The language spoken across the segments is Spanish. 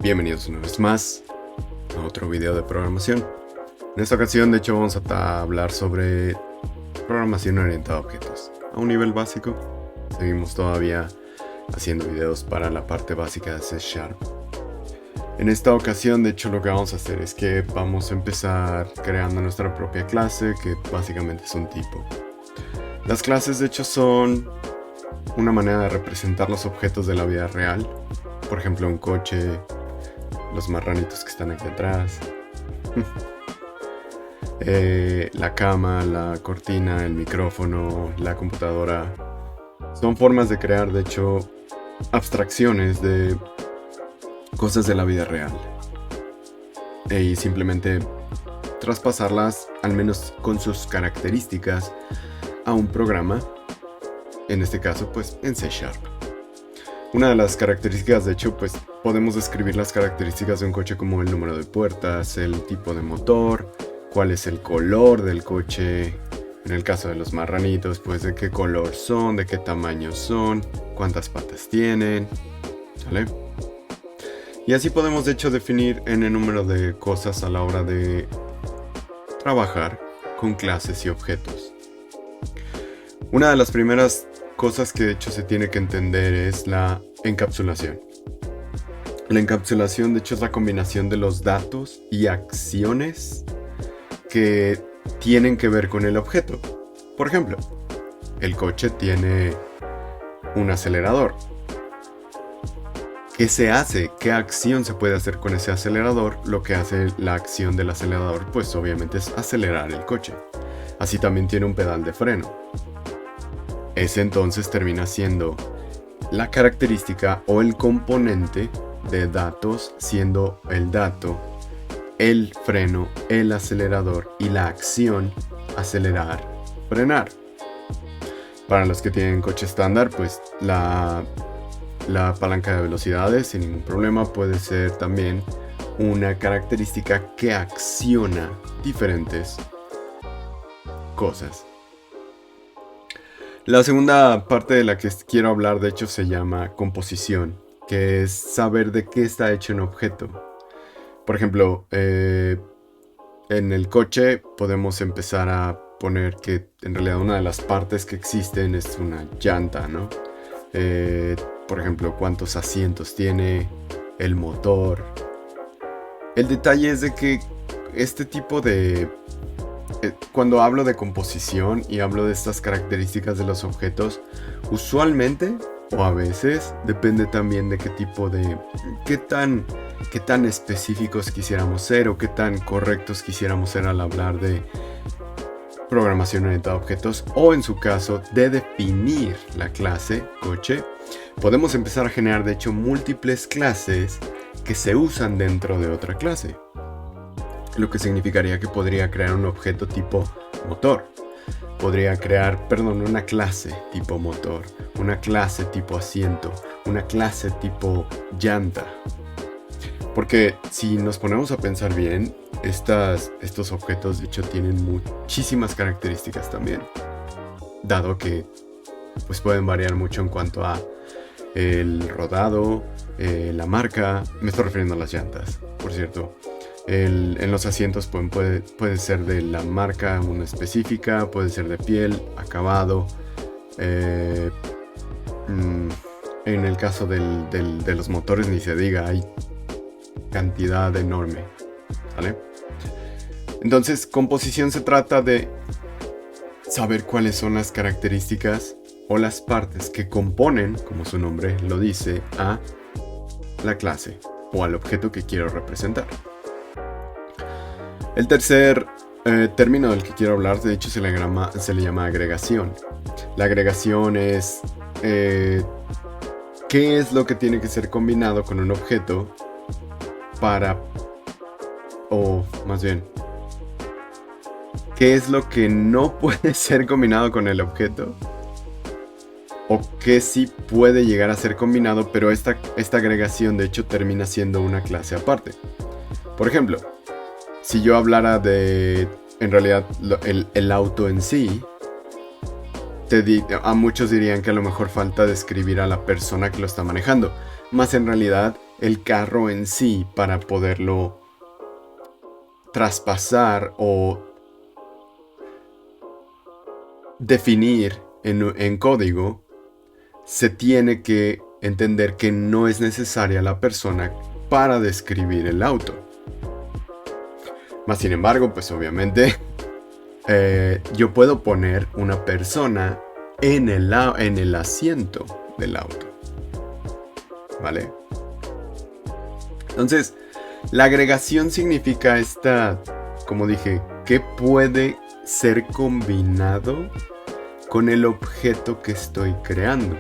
Bienvenidos una vez más a otro video de programación. En esta ocasión, de hecho, vamos a hablar sobre programación orientada a objetos. A un nivel básico, seguimos todavía haciendo videos para la parte básica de C#. En esta ocasión, de hecho, lo que vamos a hacer es que vamos a empezar creando nuestra propia clase, que básicamente es un tipo. Las clases, de hecho, son una manera de representar los objetos de la vida real. Por ejemplo, un coche, los marranitos que están aquí atrás, la cama, la cortina, el micrófono, la computadora. Son formas de crear, de hecho, abstracciones de cosas de la vida real y simplemente traspasarlas, al menos con sus características, a un programa, en este caso pues en C#. Una de las características, de hecho, pues podemos describir las características de un coche como el número de puertas, el tipo de motor, cuál es el color del coche, en el caso de los marranitos, pues de qué color son, de qué tamaño son, cuántas patas tienen, ¿vale? Y así podemos, de hecho, definir n número de cosas a la hora de trabajar con clases y objetos. Una de las primeras cosas que de hecho se tiene que entender es la encapsulación. La encapsulación, de hecho, es la combinación de los datos y acciones que tienen que ver con el objeto. Por ejemplo, el coche tiene un acelerador. ¿Qué se hace? ¿Qué acción se puede hacer con ese acelerador? Lo que hace la acción del acelerador, pues obviamente es acelerar el coche. Así también tiene un pedal de freno. Ese entonces termina siendo la característica o el componente de datos, siendo el dato, el freno, el acelerador y la acción acelerar, frenar. Para los que tienen coche estándar, pues la palanca de velocidades sin ningún problema puede ser también una característica que acciona diferentes cosas. La segunda parte de la que quiero hablar, de hecho, se llama composición, que es saber de qué está hecho un objeto. Por ejemplo, en el coche podemos empezar a poner que en realidad una de las partes que existen es una llanta, ¿no? Por ejemplo, cuántos asientos tiene, el motor. El detalle es de que este tipo de... Cuando hablo de composición y hablo de estas características de los objetos, usualmente o a veces depende también de qué tipo de... qué tan específicos quisiéramos ser o qué tan correctos quisiéramos ser al hablar de programación orientada a objetos, o en su caso de definir la clase coche. Podemos empezar a generar, de hecho, múltiples clases que se usan dentro de otra clase, lo que significaría que podría crear un objeto tipo motor, podría crear, una clase tipo motor, una clase tipo asiento, una clase tipo llanta. Porque si nos ponemos a pensar bien, estos objetos, de hecho, tienen muchísimas características también, dado que pues pueden variar mucho en cuanto a el rodado, la marca. Me estoy refiriendo a las llantas, por cierto. En los asientos puede ser de la marca una específica, puede ser de piel, acabado. En el caso de los motores ni se diga, hay cantidad enorme, ¿vale? Entonces, composición se trata de saber cuáles son las características o las partes que componen, como su nombre lo dice, a la clase o al objeto que quiero representar. El tercer término del que quiero hablar, de hecho, se le llama agregación. La agregación es qué es lo que tiene que ser combinado con un objeto o más bien, qué es lo que no puede ser combinado con el objeto, o que sí puede llegar a ser combinado, pero esta agregación, de hecho, termina siendo una clase aparte. Por ejemplo, si yo hablara de, en realidad, el auto en sí, a muchos dirían que a lo mejor falta describir a la persona que lo está manejando. Más en realidad el carro en sí para poderlo traspasar o definir en código, se tiene que entender que no es necesaria la persona para describir el auto. Más sin embargo, pues obviamente yo puedo poner una persona en el asiento del auto, ¿vale? Entonces, la agregación significa como dije, que puede ser combinado con el objeto que estoy creando.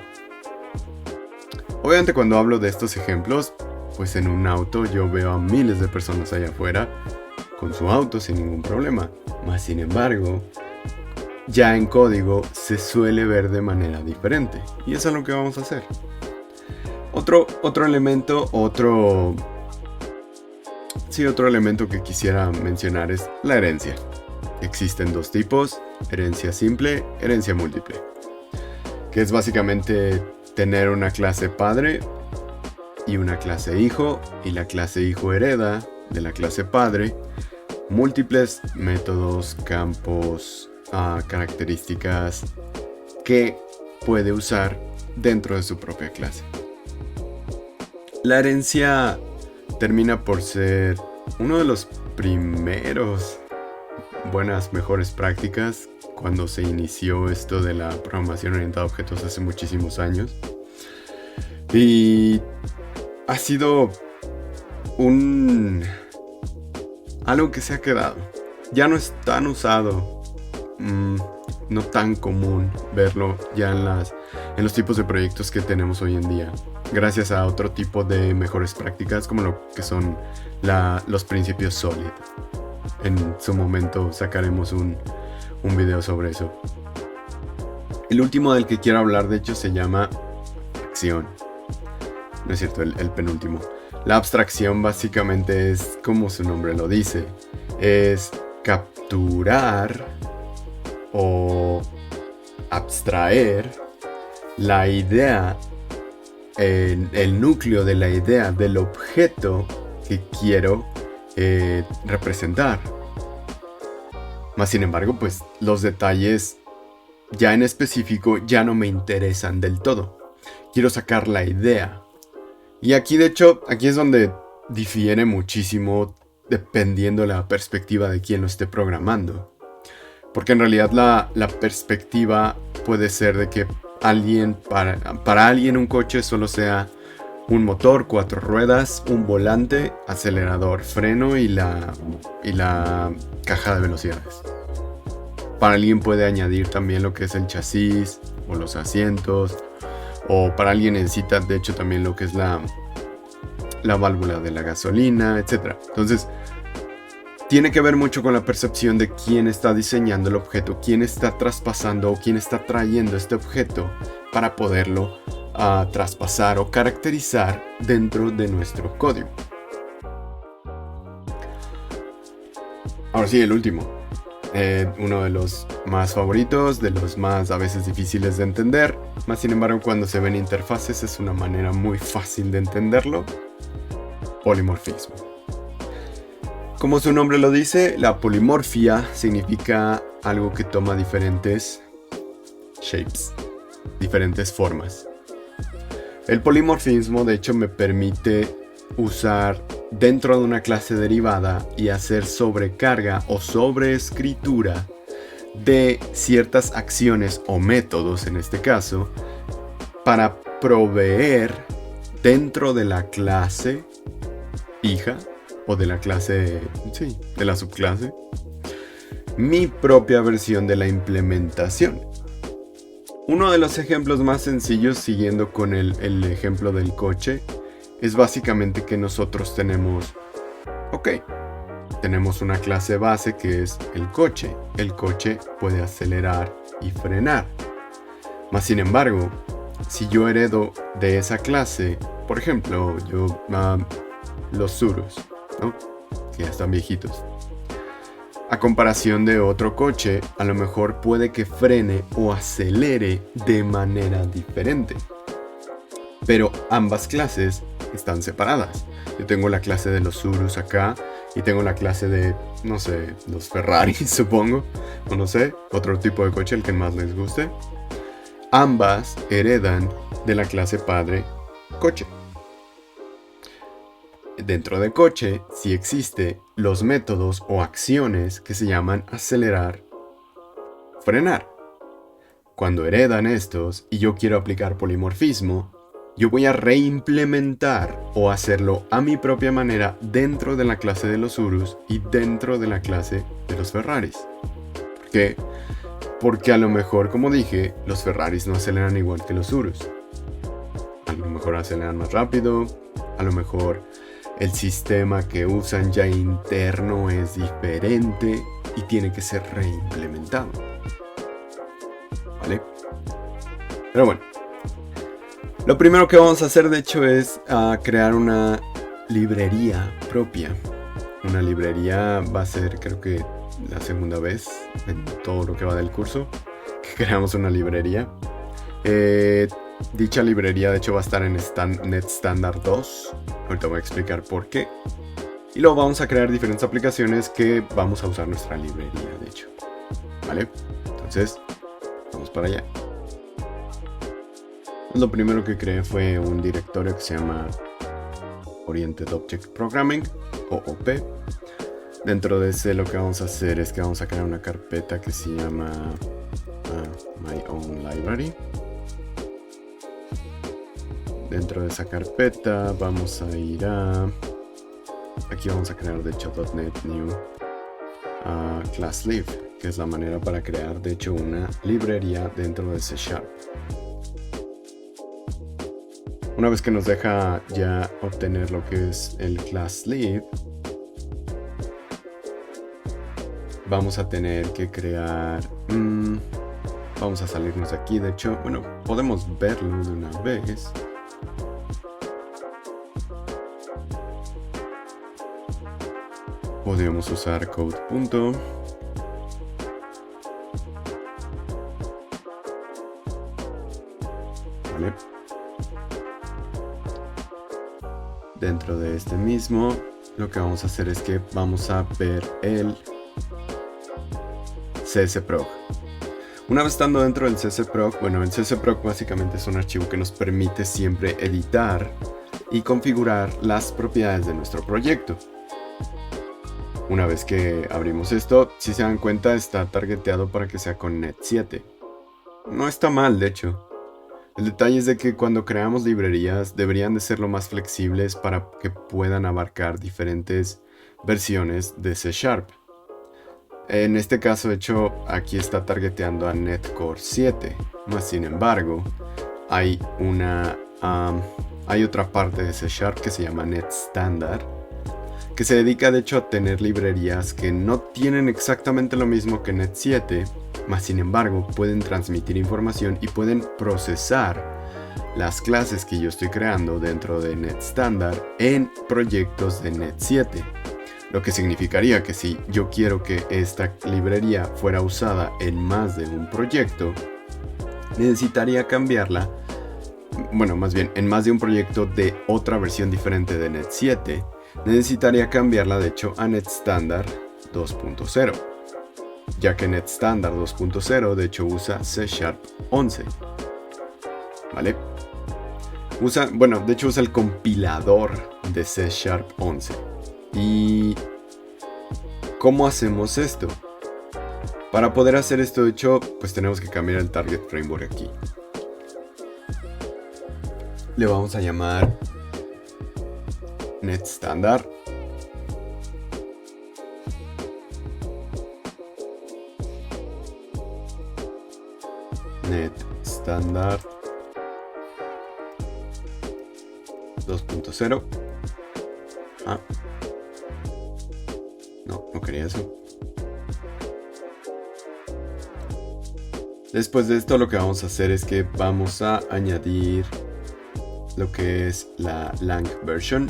Obviamente cuando hablo de estos ejemplos, pues en un auto yo veo a miles de personas allá afuera con su auto sin ningún problema. Más sin embargo, ya en código se suele ver de manera diferente. Y eso es lo que vamos a hacer. Otro elemento, otro elemento que quisiera mencionar es la herencia. Existen dos tipos, herencia simple, herencia múltiple. Que es básicamente tener una clase padre y una clase hijo, y la clase hijo hereda de la clase padre múltiples métodos, campos, características que puede usar dentro de su propia clase. La herencia termina por ser uno de los primeros mejores prácticas cuando se inició esto de la programación orientada a objetos hace muchísimos años. Y ha sido algo que se ha quedado. Ya no es tan usado, no tan común verlo ya en los tipos de proyectos que tenemos hoy en día. Gracias a otro tipo de mejores prácticas como lo que son los principios SOLID. En su momento sacaremos un video sobre eso. El último del que quiero hablar, de hecho, se llama acción. No es cierto, el penúltimo. La abstracción básicamente es, como su nombre lo dice, es capturar o abstraer la idea, el núcleo de la idea del objeto que quiero representar. Más sin embargo, pues los detalles ya en específico ya no me interesan del todo. Quiero sacar la idea. Y aquí, de hecho, aquí es donde difiere muchísimo dependiendo la perspectiva de quien lo esté programando. Porque en realidad la perspectiva puede ser de que para alguien un coche solo sea un motor, 4 ruedas, un volante, acelerador, freno y la caja de velocidades. Para alguien puede añadir también lo que es el chasis o los asientos. O para alguien necesita, de hecho, también lo que es la válvula de la gasolina, etc. Entonces, tiene que ver mucho con la percepción de quién está diseñando el objeto, quién está traspasando o quién está trayendo este objeto para poderlo traspasar o caracterizar dentro de nuestro código. Ahora sí, el último. Uno de los más favoritos, de los más a veces difíciles de entender. Más sin embargo, cuando se ven interfaces es una manera muy fácil de entenderlo. Polimorfismo. Como su nombre lo dice, la polimorfia significa algo que toma diferentes shapes, diferentes formas. El polimorfismo, de hecho, me permite usar dentro de una clase derivada y hacer sobrecarga o sobreescritura de ciertas acciones o métodos, en este caso, para proveer dentro de la clase hija o de la clase, sí, de la subclase, mi propia versión de la implementación. Uno de los ejemplos más sencillos, siguiendo con el ejemplo del coche, es básicamente que nosotros tenemos una clase base que es el coche. El coche puede acelerar y frenar. Más sin embargo, si yo heredo de esa clase, por ejemplo, los Surus, ¿no? Que ya están viejitos. A comparación de otro coche, a lo mejor puede que frene o acelere de manera diferente. Pero ambas clases están separadas. Yo tengo la clase de los Urus acá y tengo la clase de, no sé, los Ferrari, supongo, o no sé, otro tipo de coche, el que más les guste. Ambas heredan de la clase padre coche. Dentro de coche sí existe los métodos o acciones que se llaman acelerar, frenar. Cuando heredan estos y yo quiero aplicar polimorfismo, yo voy a reimplementar o hacerlo a mi propia manera dentro de la clase de los Urus y dentro de la clase de los Ferraris. ¿Por qué? Porque a lo mejor, como dije, los Ferraris no aceleran igual que los Urus. A lo mejor aceleran más rápido, a lo mejor el sistema que usan ya interno es diferente y tiene que ser reimplementado. ¿Vale? Pero bueno, lo primero que vamos a hacer de hecho es crear una librería propia. Una librería va a ser, creo que la segunda vez en todo lo que va del curso que creamos una librería. Dicha librería de hecho va a estar en Net Standard 2. Ahorita voy a explicar por qué. Y luego vamos a crear diferentes aplicaciones que vamos a usar nuestra librería, de hecho. ¿Vale? Entonces, vamos para allá. Lo primero que creé fue un directorio que se llama Oriented Object Programming, OOP. Dentro de ese lo que vamos a hacer es que vamos a crear una carpeta que se llama My Own Library. Dentro de esa carpeta vamos a ir a... Aquí vamos a crear de hecho .NET New Class Lib, que es la manera para crear de hecho una librería dentro de C#. Una vez que nos deja ya obtener lo que es el Class Lib, vamos a tener que crear... vamos a salirnos de aquí, de hecho, bueno, podemos verlo de una vez. Podríamos usar code. Vale. Dentro de este mismo, lo que vamos a hacer es que vamos a ver el CSProg. Una vez estando dentro del CSProg, bueno, el CSProg básicamente es un archivo que nos permite siempre editar y configurar las propiedades de nuestro proyecto. Una vez que abrimos esto, si se dan cuenta, está targeteado para que sea con Net 7. No está mal, de hecho. El detalle es de que cuando creamos librerías deberían de ser lo más flexibles para que puedan abarcar diferentes versiones de C#. En este caso, de hecho, aquí está targeteando a Net Core 7. Más sin embargo, hay otra parte de C# que se llama Net Standard, que se dedica de hecho a tener librerías que no tienen exactamente lo mismo que Net 7, mas sin embargo pueden transmitir información y pueden procesar las clases que yo estoy creando dentro de Net Standard en proyectos de Net 7. Lo que significaría que si yo quiero que esta librería fuera usada en más de un proyecto, necesitaría cambiarla, bueno, más bien en más de un proyecto de otra versión diferente de Net 7, necesitaría cambiarla de hecho a Net Standard 2.0, ya que Net Standard 2.0 de hecho usa C# 11. ¿Vale? De hecho usa el compilador de C# 11. ¿Y cómo hacemos esto? Para poder hacer esto, de hecho, pues tenemos que cambiar el target framework aquí. Le vamos a llamar Net Standard. Net Standard 2.0. No quería eso. Después de esto lo que vamos a hacer es que vamos a añadir lo que es la lang version.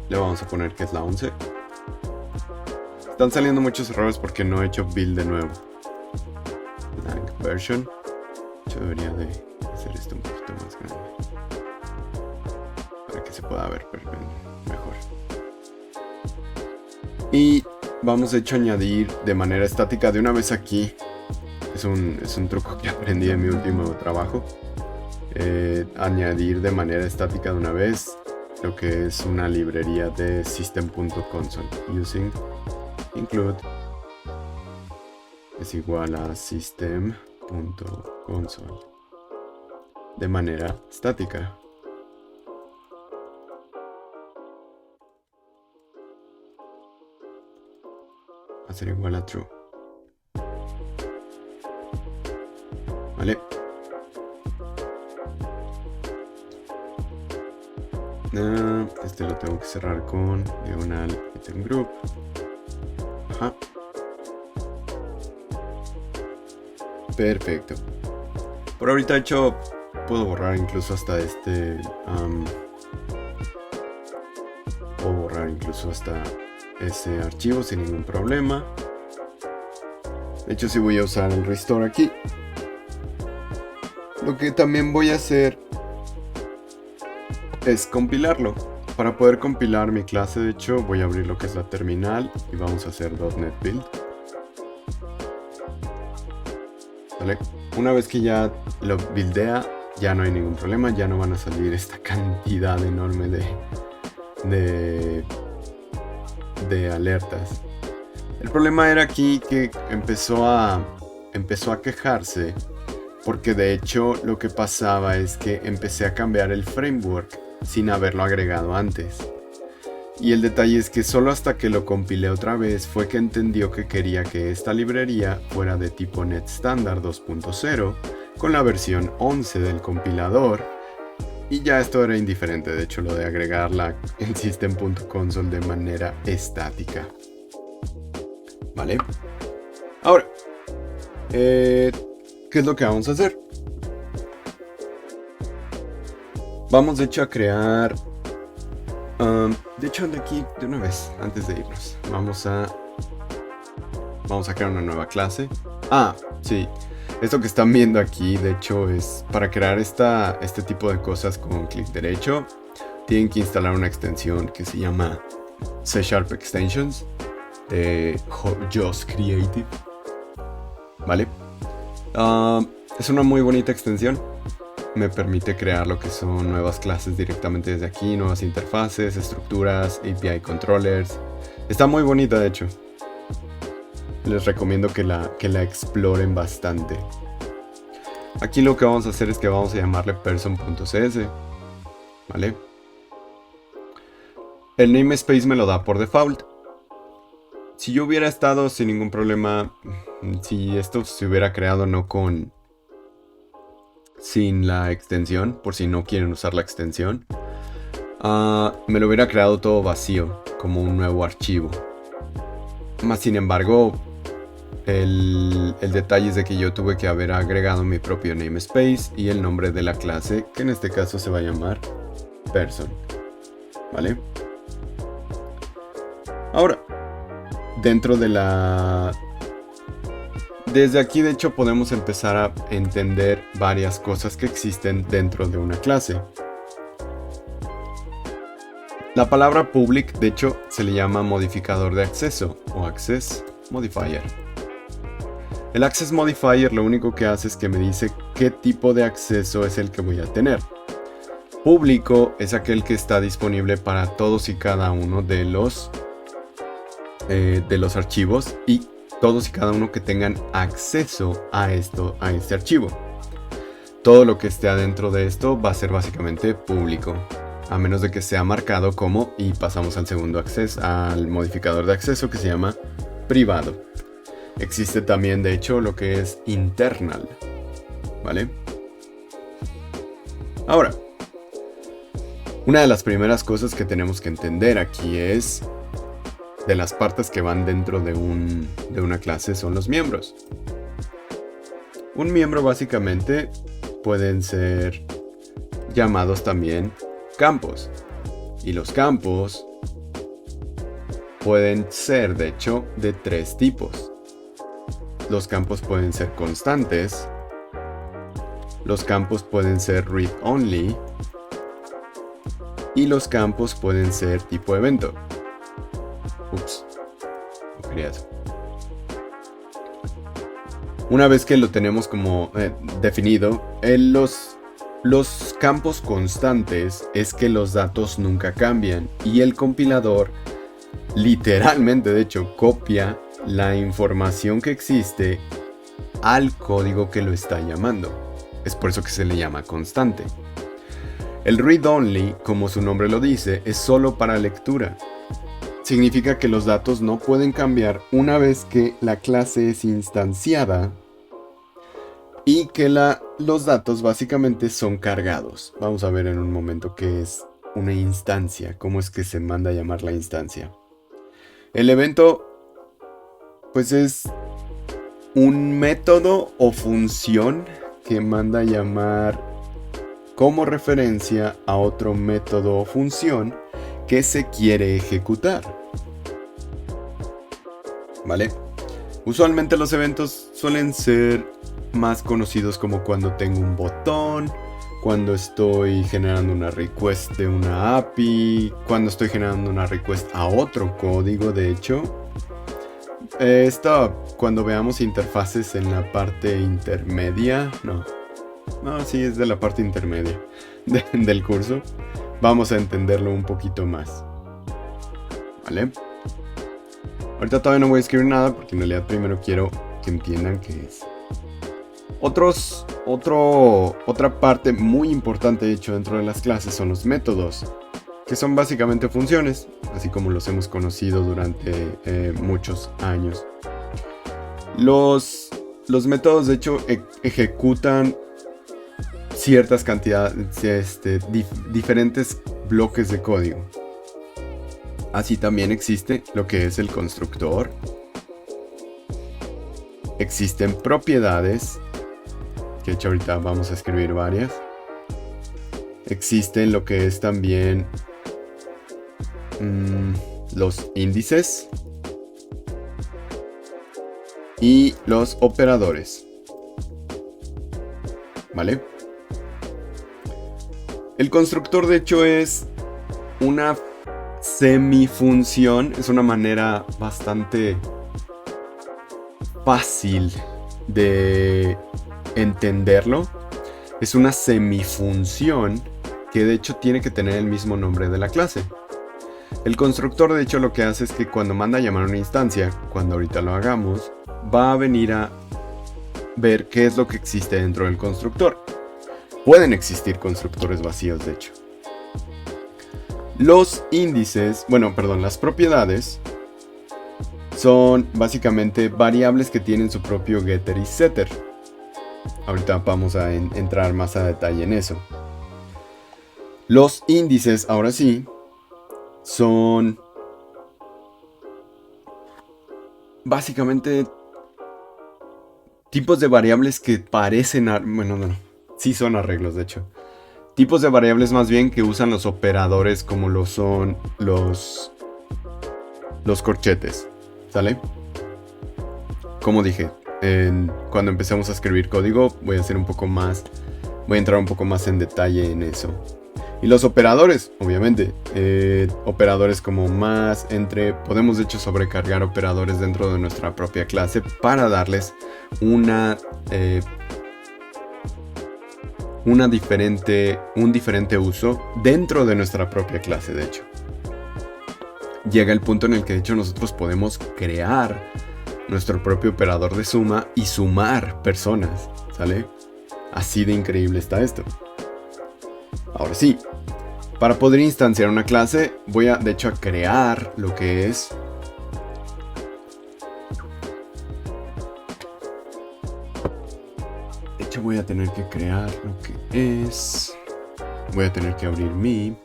Le vamos a poner que es la 11. Están saliendo muchos errores porque no he hecho build de nuevo. version. Yo debería de hacer esto un poquito más grande para que se pueda ver mejor. Y vamos de hecho a añadir de manera estática de una vez aquí. Es un truco que aprendí en mi último trabajo. Añadir de manera estática de una vez lo que es una librería de system.console. Using include es igual a system.console de manera estática. Va a ser igual a true. Vale. Este lo tengo que cerrar con diagonal item group. Ajá. Perfecto. Por ahorita de hecho puedo borrar incluso hasta este. Puedo borrar incluso hasta ese archivo sin ningún problema. De hecho sí voy a usar el restore aquí. Lo que también voy a hacer es compilarlo. Para poder compilar mi clase, de hecho, voy a abrir lo que es la terminal y vamos a hacer .NET Build. ¿Vale? Una vez que ya lo buildea, ya no hay ningún problema, ya no van a salir esta cantidad enorme de alertas. El problema era aquí que empezó a quejarse porque de hecho lo que pasaba es que empecé a cambiar el framework sin haberlo agregado antes. Y el detalle es que solo hasta que lo compilé otra vez fue que entendió que quería que esta librería fuera de tipo Net Standard 2.0 con la versión 11 del compilador. Y ya esto era indiferente, de hecho, lo de agregarla en system.console de manera estática. ¿Vale? Ahora, ¿qué es lo que vamos a hacer? Vamos de hecho a crear... de hecho, de aquí, de una vez, antes de irnos, vamos a crear una nueva clase. Ah, sí. Esto que están viendo aquí, de hecho, es para crear este tipo de cosas con clic derecho. Tienen que instalar una extensión que se llama C# Extensions de JOS Creative. ¿Vale? Es una muy bonita extensión. Me permite crear lo que son nuevas clases directamente desde aquí, nuevas interfaces, estructuras, API controllers. Está muy bonita, de hecho. Les recomiendo que la exploren bastante. Aquí lo que vamos a hacer es que vamos a llamarle person.cs. ¿Vale? El namespace me lo da por default. Si yo hubiera estado sin ningún problema, si esto se hubiera creado sin la extensión, por si no quieren usar la extensión, me lo hubiera creado todo vacío, como un nuevo archivo. Más sin embargo, el detalle es de que yo tuve que haber agregado mi propio namespace y el nombre de la clase, que en este caso se va a llamar person. ¿Vale? Ahora, dentro de desde aquí de hecho podemos empezar a entender varias cosas que existen dentro de una clase. La palabra public de hecho se le llama modificador de acceso o access modifier. El access modifier lo único que hace es que me dice qué tipo de acceso es el que voy a tener. Público es aquel que está disponible para todos y cada uno de los archivos y todos y cada uno que tengan acceso a este archivo. Todo lo que esté adentro de esto va a ser básicamente público, a menos de que sea marcado como, y pasamos al segundo acceso, al modificador de acceso que se llama privado. Existe también de hecho lo que es internal, ¿vale? Ahora, una de las primeras cosas que tenemos que entender aquí es de las partes que van dentro de una clase son los miembros. Un miembro básicamente pueden ser llamados también campos. Y los campos pueden ser de hecho de tres tipos. los campos pueden ser constantes, los campos pueden ser read-only y los campos pueden ser tipo evento. Ups, no quería eso. Una vez que lo tenemos como definido, los campos constantes es que los datos nunca cambian y el compilador literalmente, de hecho, copia la información que existe al código que lo está llamando. Es por eso que se le llama constante. El read-only, como su nombre lo dice, es solo para lectura. Significa que los datos no pueden cambiar una vez que la clase es instanciada y que los datos básicamente son cargados. Vamos a ver en un momento qué es una instancia, cómo es que se manda a llamar la instancia. El evento, pues es un método o función que manda a llamar como referencia a otro método o función que se quiere ejecutar. ¿Vale? Usualmente los eventos suelen ser más conocidos como cuando tengo un botón, cuando estoy generando una request de una API, cuando estoy generando una request a otro código, de hecho. Cuando veamos interfaces en la parte intermedia, sí es de la parte intermedia del curso, vamos a entenderlo un poquito más. ¿Vale? Ahorita todavía no voy a escribir nada porque en realidad primero quiero que entiendan qué es. Otra parte muy importante, de hecho, dentro de las clases son los métodos, que son básicamente funciones, así como los hemos conocido durante muchos años. Los métodos, de hecho, ejecutan ciertas cantidades, diferentes bloques de código. Así también existe lo que es el constructor. Existen propiedades, que de hecho ahorita vamos a escribir varias. Existen lo que es también los índices y los operadores. ¿Vale? El constructor, de hecho, es una semifunción, es una manera bastante fácil de entenderlo. Es una semifunción que de hecho tiene que tener el mismo nombre de la clase. El constructor, de hecho, lo que hace es que cuando manda a llamar una instancia, cuando ahorita lo hagamos, va a venir a ver qué es lo que existe dentro del constructor. Pueden existir constructores vacíos, de hecho. Los índices, las propiedades son básicamente variables que tienen su propio getter y setter. Ahorita vamos a entrar más a detalle en eso. Los índices, ahora sí, son básicamente tipos de variables que parecen... sí son arreglos, de hecho. Tipos de variables más bien que usan los operadores como lo son los corchetes. ¿Sale? Como dije, cuando empecemos a escribir código voy a entrar un poco más en detalle en eso. Y los operadores, obviamente, operadores como más, entre, podemos de hecho sobrecargar operadores dentro de nuestra propia clase para darles un diferente uso dentro de nuestra propia clase, de hecho. Llega el punto en el que de hecho nosotros podemos crear nuestro propio operador de suma y sumar personas, ¿sale? Así de increíble está esto. Ahora sí, para poder instanciar una clase voy de hecho a crear lo que es voy a tener que crear lo que es. Voy a tener que abrir mi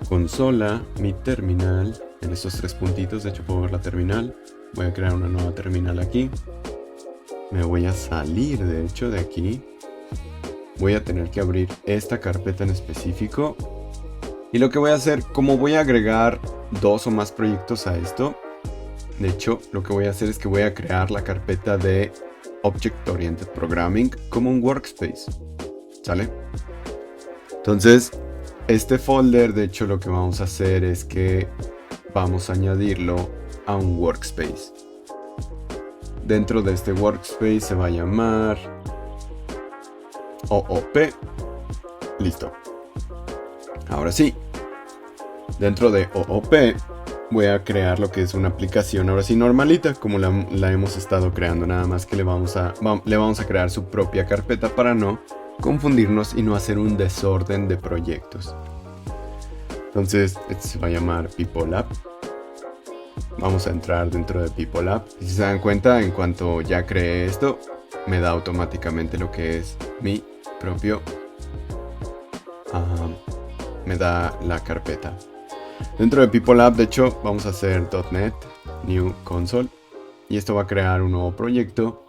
consola, mi terminal, en estos tres puntitos. De hecho puedo ver la terminal. Voy a crear una nueva terminal aquí. Me voy a salir de hecho de aquí. Voy a tener que abrir esta carpeta en específico. Y lo que voy a hacer, como voy a agregar 2 o más proyectos a esto, de hecho, lo que voy a hacer es que voy a crear la carpeta de Object Oriented Programming como un workspace. ¿Sale? Entonces, este folder, de hecho, lo que vamos a hacer es que vamos a añadirlo a un workspace. Dentro de este workspace se va a llamar OOP. Listo. Ahora sí. Dentro de OOP voy a crear lo que es una aplicación ahora sí normalita, como la hemos estado creando, nada más que le vamos a crear su propia carpeta para no confundirnos y no hacer un desorden de proyectos. Entonces, este se va a llamar People App. Vamos a entrar dentro de People App. Si se dan cuenta, en cuanto ya creé esto, me da automáticamente lo que es mi propio... me da la carpeta. Dentro de People App, de hecho, vamos a hacer .NET New Console. Y esto va a crear un nuevo proyecto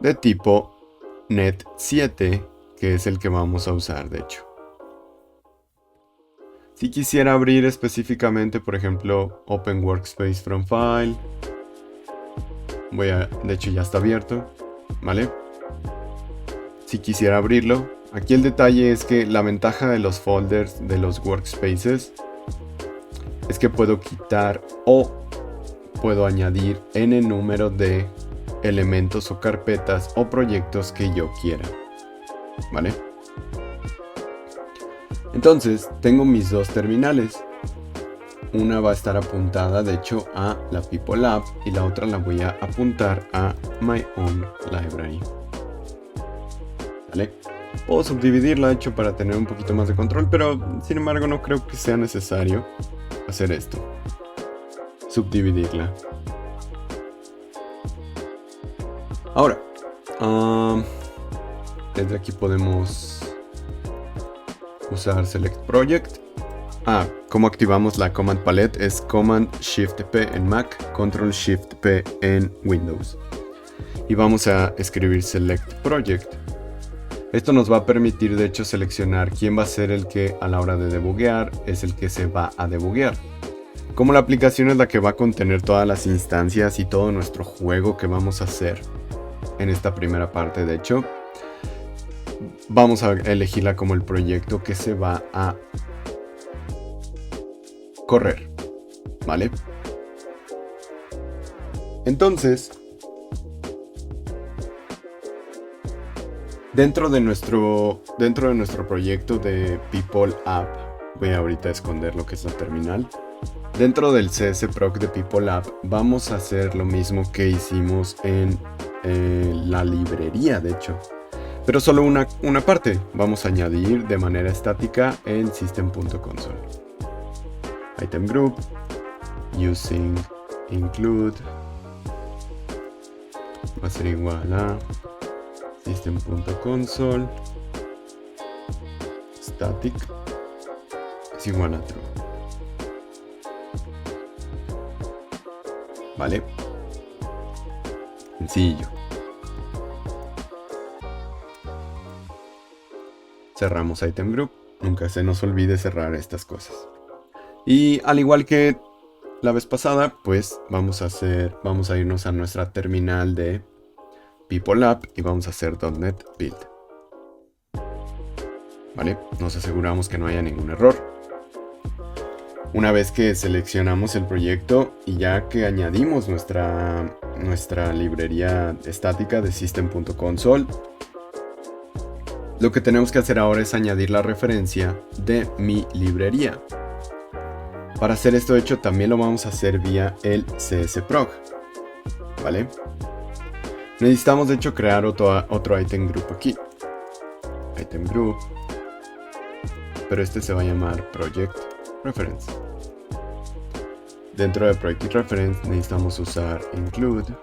de tipo Net 7, que es el que vamos a usar, de hecho. Si quisiera abrir específicamente, por ejemplo, Open Workspace from File. De hecho, ya está abierto, ¿vale? Si quisiera abrirlo, aquí el detalle es que la ventaja de los folders de los workspaces es que puedo quitar o puedo añadir n número de elementos o carpetas o proyectos que yo quiera, ¿vale? Entonces, tengo mis dos terminales. Una va a estar apuntada, de hecho, a la People App y la otra la voy a apuntar a My Own Library. ¿Vale? Puedo subdividirla, de hecho, para tener un poquito más de control, pero sin embargo no creo que sea necesario hacer esto. Subdividirla. Ahora, desde aquí podemos usar Select Project. ¿Cómo activamos la Command Palette? Es Command Shift P en Mac, Control Shift P en Windows. Y vamos a escribir Select Project. Esto nos va a permitir, de hecho, seleccionar quién va a ser el que a la hora de debuguear es el que se va a debuguear. Como la aplicación es la que va a contener todas las instancias y todo nuestro juego que vamos a hacer en esta primera parte, de hecho, vamos a elegirla como el proyecto que se va a correr, ¿vale? Entonces, dentro de nuestro proyecto de People App, voy a ahorita esconder lo que es la terminal. Dentro del CSProc de People App vamos a hacer lo mismo que hicimos en la librería, de hecho. Pero solo una parte. Vamos a añadir de manera estática en System.console. Item Group. Using Include. Va a ser igual a System.console. Static. Es igual a True. ¿Vale? Sencillo. Cerramos Item Group. Nunca se nos olvide cerrar estas cosas. Y al igual que la vez pasada, pues vamos a irnos a nuestra terminal de People App y vamos a hacer .NET Build. ¿Vale? Nos aseguramos que no haya ningún error. Una vez que seleccionamos el proyecto y ya que añadimos nuestra librería estática de System.console, lo que tenemos que hacer ahora es añadir la referencia de mi librería. Para hacer esto, de hecho, también lo vamos a hacer vía el CSProc, ¿vale? Necesitamos, de hecho, crear otro item group aquí. Item group. Pero este se va a llamar Project Reference. Dentro de Project Reference necesitamos usar Include.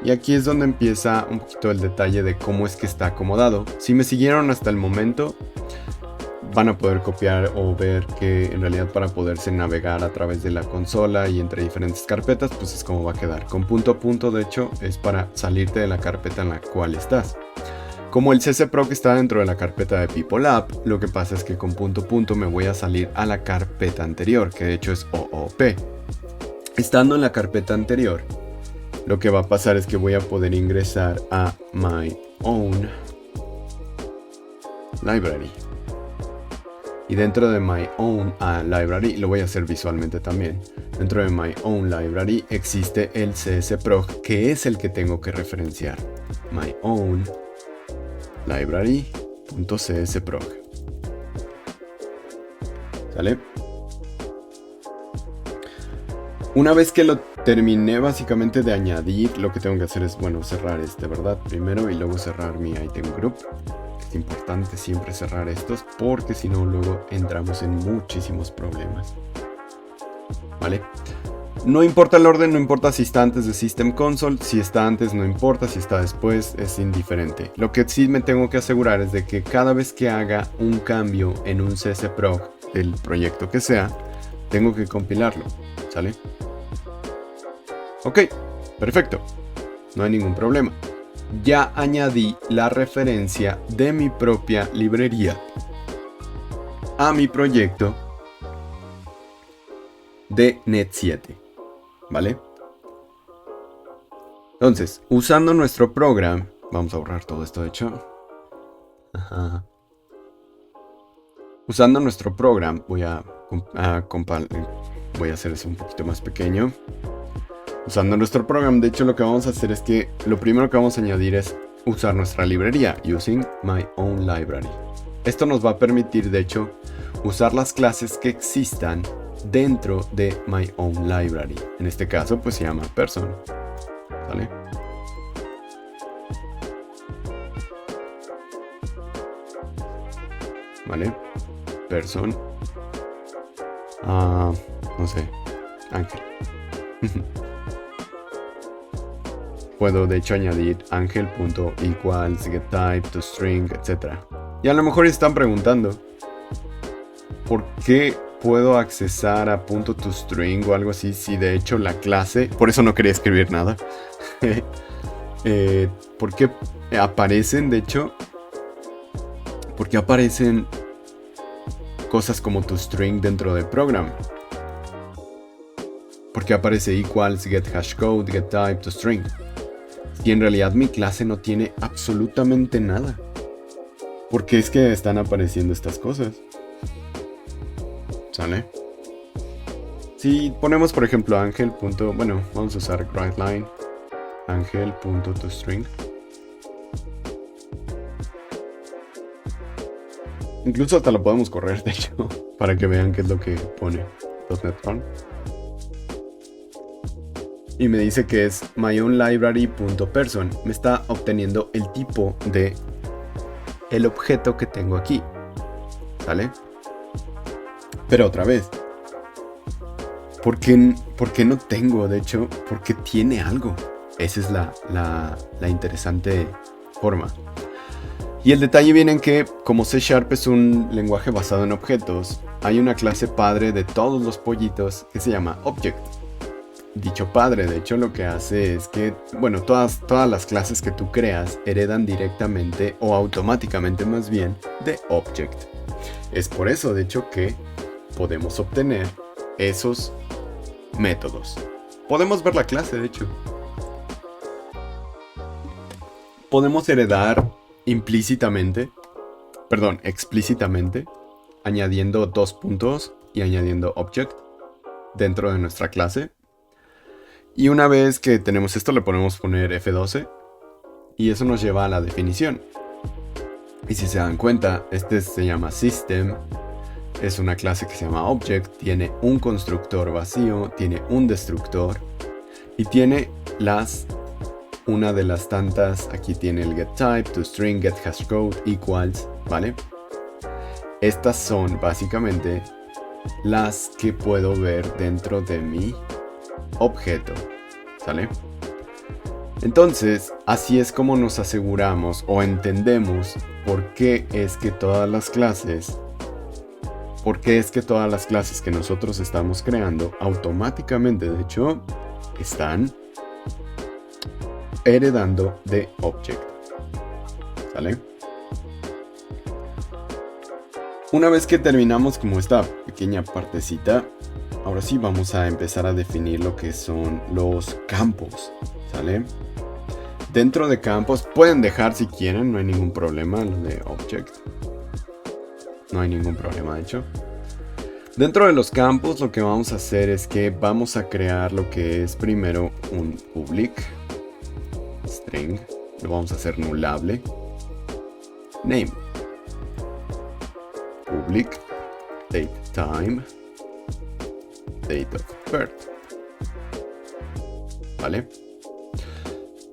Y aquí es donde empieza un poquito el detalle de cómo es que está acomodado. Si me siguieron hasta el momento, van a poder copiar o ver que en realidad para poderse navegar a través de la consola y entre diferentes carpetas, pues es como va a quedar. Con punto a punto, de hecho, es para salirte de la carpeta en la cual estás. Como el CSProc está dentro de la carpeta de People App, lo que pasa es que con punto punto me voy a salir a la carpeta anterior, que de hecho es OOP. Estando en la carpeta anterior, lo que va a pasar es que voy a poder ingresar a My Own Library. Y dentro de My Own Library, lo voy a hacer visualmente también. Dentro de My Own Library existe el CSProc, que es el que tengo que referenciar. My Own Library.csproc. ¿Sale? Una vez que lo terminé básicamente de añadir, lo que tengo que hacer es, bueno, cerrar este, ¿verdad? Primero y luego cerrar mi item group. Es importante siempre cerrar estos porque si no luego entramos en muchísimos problemas. ¿Vale? No importa el orden, no importa si está antes de System Console, si está antes no importa, si está después es indiferente. Lo que sí me tengo que asegurar es de que cada vez que haga un cambio en un CSProc del proyecto que sea, tengo que compilarlo, ¿sale? Ok, perfecto, no hay ningún problema. Ya añadí la referencia de mi propia librería a mi proyecto de Net 7. ¿Vale? Entonces, usando nuestro program, vamos a borrar todo esto de hecho. Ajá. Usando nuestro program, voy a hacer eso un poquito más pequeño. Usando nuestro program, de hecho lo que vamos a hacer es que lo primero que vamos a añadir es usar nuestra librería, using my own library. Esto nos va a permitir, de hecho, usar las clases que existan dentro de my own library. En este caso pues se llama person, ¿vale? ¿Vale? Person, no sé, Ángel. Puedo de hecho añadir Ángel.equals getType toString, etc. Y a lo mejor están preguntando ¿por qué puedo accesar a .toString o algo así? Si de hecho la clase, por eso no quería escribir nada. ¿Por qué aparecen, de hecho? ¿Por qué aparecen cosas como toString dentro del program? ¿Por qué aparece equals, getHashCode, getType, toString? Si en realidad mi clase no tiene absolutamente nada. ¿Por qué es que están apareciendo estas cosas? ¿Sale? Si ponemos por ejemplo Ángel. Bueno, vamos a usar WriteLine Ángel.toString. Incluso hasta lo podemos correr, de hecho, para que vean qué es lo que pone .NET Run. Y me dice que es myOwnLibrary.person. Me está obteniendo el tipo de el objeto que tengo aquí. ¿Sale? Pero otra vez, ¿por qué no tengo? De hecho, porque tiene algo. Esa es la interesante forma. Y el detalle viene en que, como C# es un lenguaje basado en objetos, hay una clase padre de todos los pollitos que se llama Object. Dicho padre, de hecho, lo que hace es que, bueno, todas las clases que tú creas heredan directamente o automáticamente más bien de Object. Es por eso, de hecho, que podemos obtener esos métodos. Podemos ver la clase, de hecho. Podemos heredar explícitamente, añadiendo dos puntos y añadiendo object dentro de nuestra clase. Y una vez que tenemos esto, le podemos poner F12 y eso nos lleva a la definición. Y si se dan cuenta, este se llama System. Es una clase que se llama Object, tiene un constructor vacío, tiene un destructor y tiene una de las tantas, aquí tiene el getType, toString, getHashCode, equals, ¿vale? Estas son básicamente las que puedo ver dentro de mi objeto, ¿sale? Entonces, así es como nos aseguramos o entendemos por qué es que todas las clases que nosotros estamos creando automáticamente, de hecho, están heredando de Object. ¿Vale? Una vez que terminamos como esta pequeña partecita, ahora sí vamos a empezar a definir lo que son los campos, ¿sale? Dentro de campos pueden dejar si quieren, no hay ningún problema, lo de object. No hay ningún problema, de hecho. Dentro de los campos lo que vamos a hacer es que vamos a crear lo que es primero un public string. Lo vamos a hacer nullable. Name. Public date time. Date of birth. ¿Vale?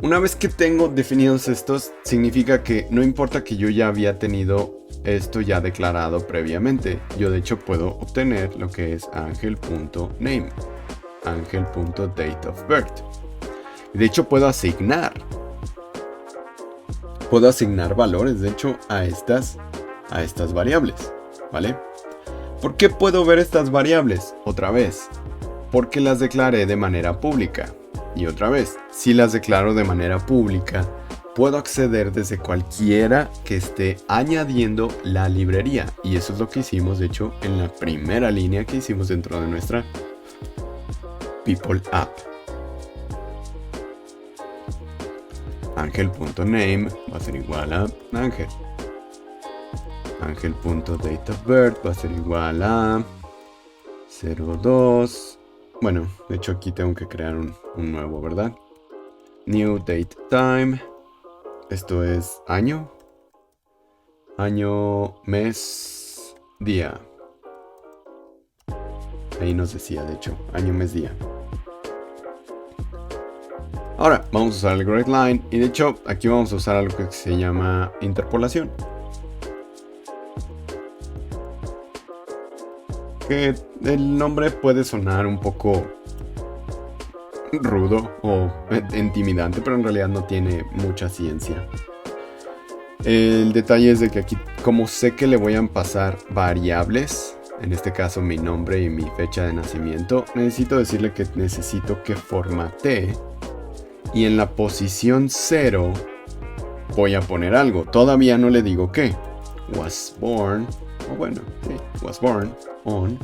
Una vez que tengo definidos estos, significa que no importa que yo ya había tenido esto ya declarado previamente. Yo de hecho puedo obtener lo que es angel.name, angel.date of birth. De hecho puedo asignar valores, de hecho, a estas variables, ¿vale? ¿Por qué puedo ver estas variables? Otra vez, porque las declaré de manera pública. Y otra vez, si las declaro de manera pública, puedo acceder desde cualquiera que esté añadiendo la librería. Y eso es lo que hicimos, de hecho, en la primera línea que hicimos dentro de nuestra People App. Angel.name va a ser igual a Ángel. Angel.date of birth va a ser igual a 02. Bueno, de hecho aquí tengo que crear un nuevo, ¿verdad? New date time. Esto es año. Año, mes, día. Ahí nos decía, de hecho, año, mes, día. Ahora, vamos a usar el greatline. Y de hecho, aquí vamos a usar algo que se llama interpolación. Que el nombre puede sonar un poco rudo o intimidante, pero en realidad no tiene mucha ciencia. El detalle es de que aquí, como sé que le voy a pasar variables, en este caso mi nombre y mi fecha de nacimiento, necesito decirle que necesito que formatee, y en la posición 0 voy a poner algo. Todavía no le digo qué. Was born, o bueno, sí, was born on.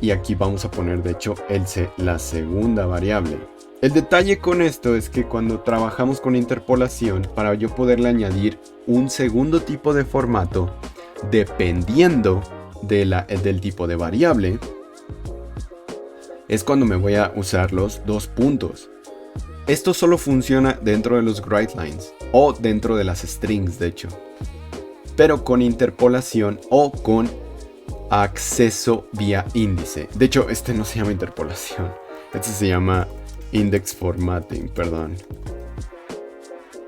Y aquí vamos a poner, de hecho, la segunda variable. El detalle con esto es que cuando trabajamos con interpolación, para yo poderle añadir un segundo tipo de formato, dependiendo del tipo de variable, es cuando me voy a usar los dos puntos. Esto solo funciona dentro de los greatlines o dentro de las strings, de hecho. Pero con interpolación o con acceso vía índice. De hecho, este no se llama interpolación. Este se llama index formatting, perdón.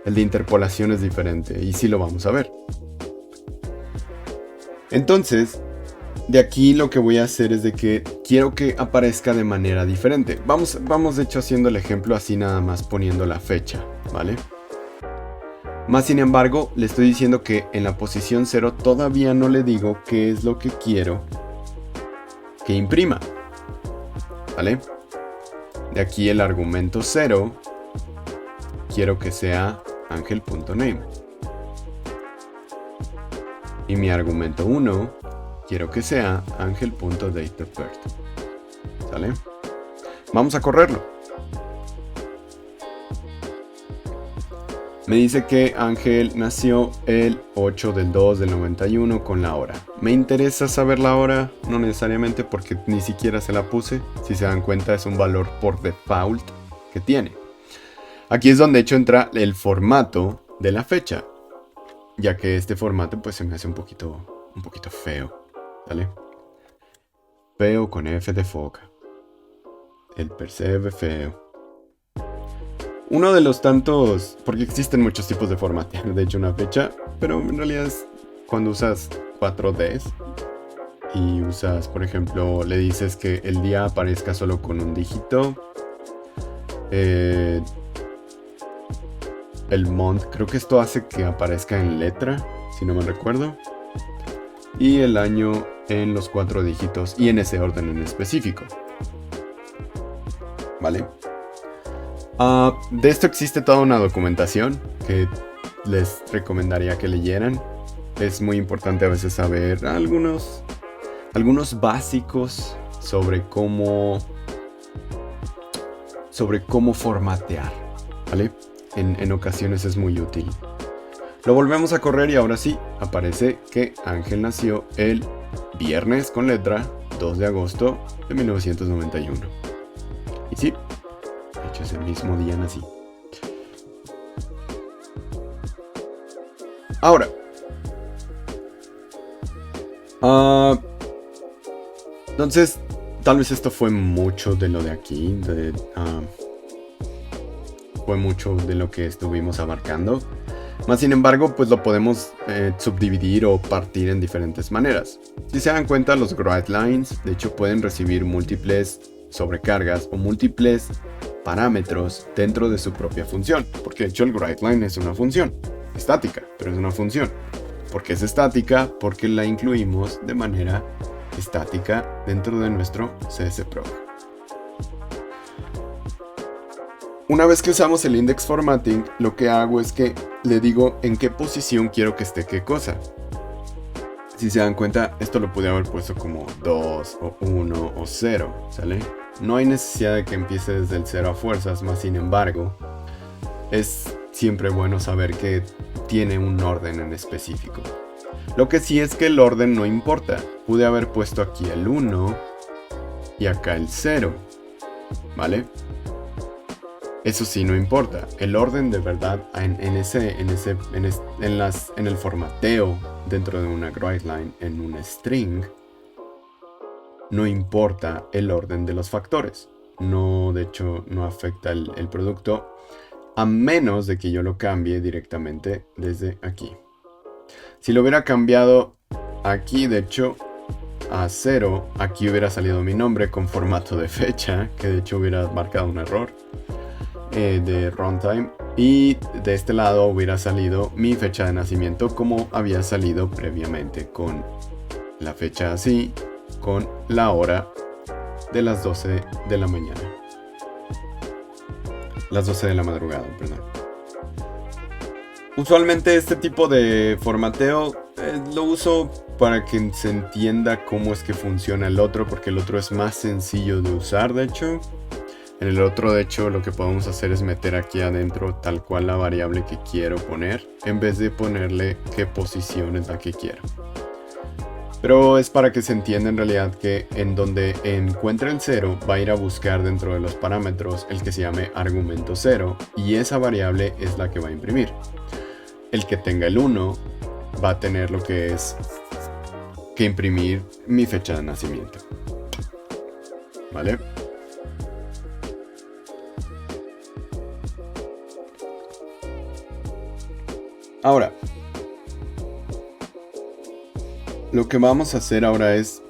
El de interpolación es diferente y sí lo vamos a ver. Entonces, de aquí lo que voy a hacer es de que quiero que aparezca de manera diferente. Vamos de hecho haciendo el ejemplo así nada más poniendo la fecha, ¿vale? Más sin embargo, le estoy diciendo que en la posición 0 todavía no le digo qué es lo que quiero que imprima, ¿vale? De aquí el argumento 0 quiero que sea angel.name. Y mi argumento 1 quiero que sea angel.dateofbirth. ¿Sale? Vamos a correrlo. Me dice que Ángel nació el 8 del 2 del 91 con la hora. Me interesa saber la hora, no necesariamente porque ni siquiera se la puse. Si se dan cuenta es un valor por default que tiene. Aquí es donde de hecho entra el formato de la fecha. Ya que este formato pues se me hace un poquito feo. ¿Vale? Feo con F de foca. El percebe feo. Uno de los tantos, porque existen muchos tipos de formatear, de hecho una fecha, pero en realidad es cuando usas 4Ds y usas, por ejemplo, le dices que el día aparezca solo con un dígito, el month, creo que esto hace que aparezca en letra, si no me recuerdo, y el año en los 4 dígitos y en ese orden en específico, ¿vale? De esto existe toda una documentación que les recomendaría que leyeran. Es muy importante a veces saber algunos básicos sobre cómo formatear, ¿vale? En ocasiones es muy útil. Lo volvemos a correr y ahora sí, aparece que Ángel nació el viernes con letra 2 de agosto de 1991. Y sí, de hecho ese mismo día nací. Ahora, entonces, tal vez esto fue mucho de lo de aquí, fue mucho de lo que estuvimos abarcando. Más sin embargo, pues lo podemos subdividir o partir en diferentes maneras. Si se dan cuenta, los guidelines de hecho pueden recibir múltiples sobrecargas o múltiples parámetros dentro de su propia función. Porque de hecho el guideline es una función estática, pero es una función. ¿Por qué es estática? Porque la incluimos de manera estática dentro de nuestro CSProg. Una vez que usamos el index formatting, lo que hago es que le digo en qué posición quiero que esté qué cosa. Si se dan cuenta, esto lo pude haber puesto como 2 o 1 o 0, ¿sale? No hay necesidad de que empiece desde el 0 a fuerzas, más sin embargo, es siempre bueno saber que tiene un orden en específico. Lo que sí es que el orden no importa. Pude haber puesto aquí el 1 y acá el 0, ¿vale? Eso sí no importa. El orden de verdad en el formateo dentro de una guideline en un string, no importa el orden de los factores. No, de hecho, no afecta el producto a menos de que yo lo cambie directamente desde aquí. Si lo hubiera cambiado aquí, de hecho, a 0, aquí hubiera salido mi nombre con formato de fecha, que de hecho hubiera marcado un error de runtime. Y de este lado hubiera salido mi fecha de nacimiento como había salido previamente, con la fecha así, con la hora de las 12 de la mañana. Las 12 de la madrugada, perdón. Usualmente este tipo de formateo lo uso para que se entienda cómo es que funciona el otro, porque el otro es más sencillo de usar, de hecho. En el otro, de hecho, lo que podemos hacer es meter aquí adentro tal cual la variable que quiero poner, en vez de ponerle qué posición es la que quiero. Pero es para que se entienda en realidad que en donde encuentre el 0 va a ir a buscar dentro de los parámetros el que se llame argumento 0, y esa variable es la que va a imprimir. El que tenga el 1 va a tener lo que es que imprimir mi fecha de nacimiento. ¿Vale? Ahora, lo que vamos a hacer ahora es,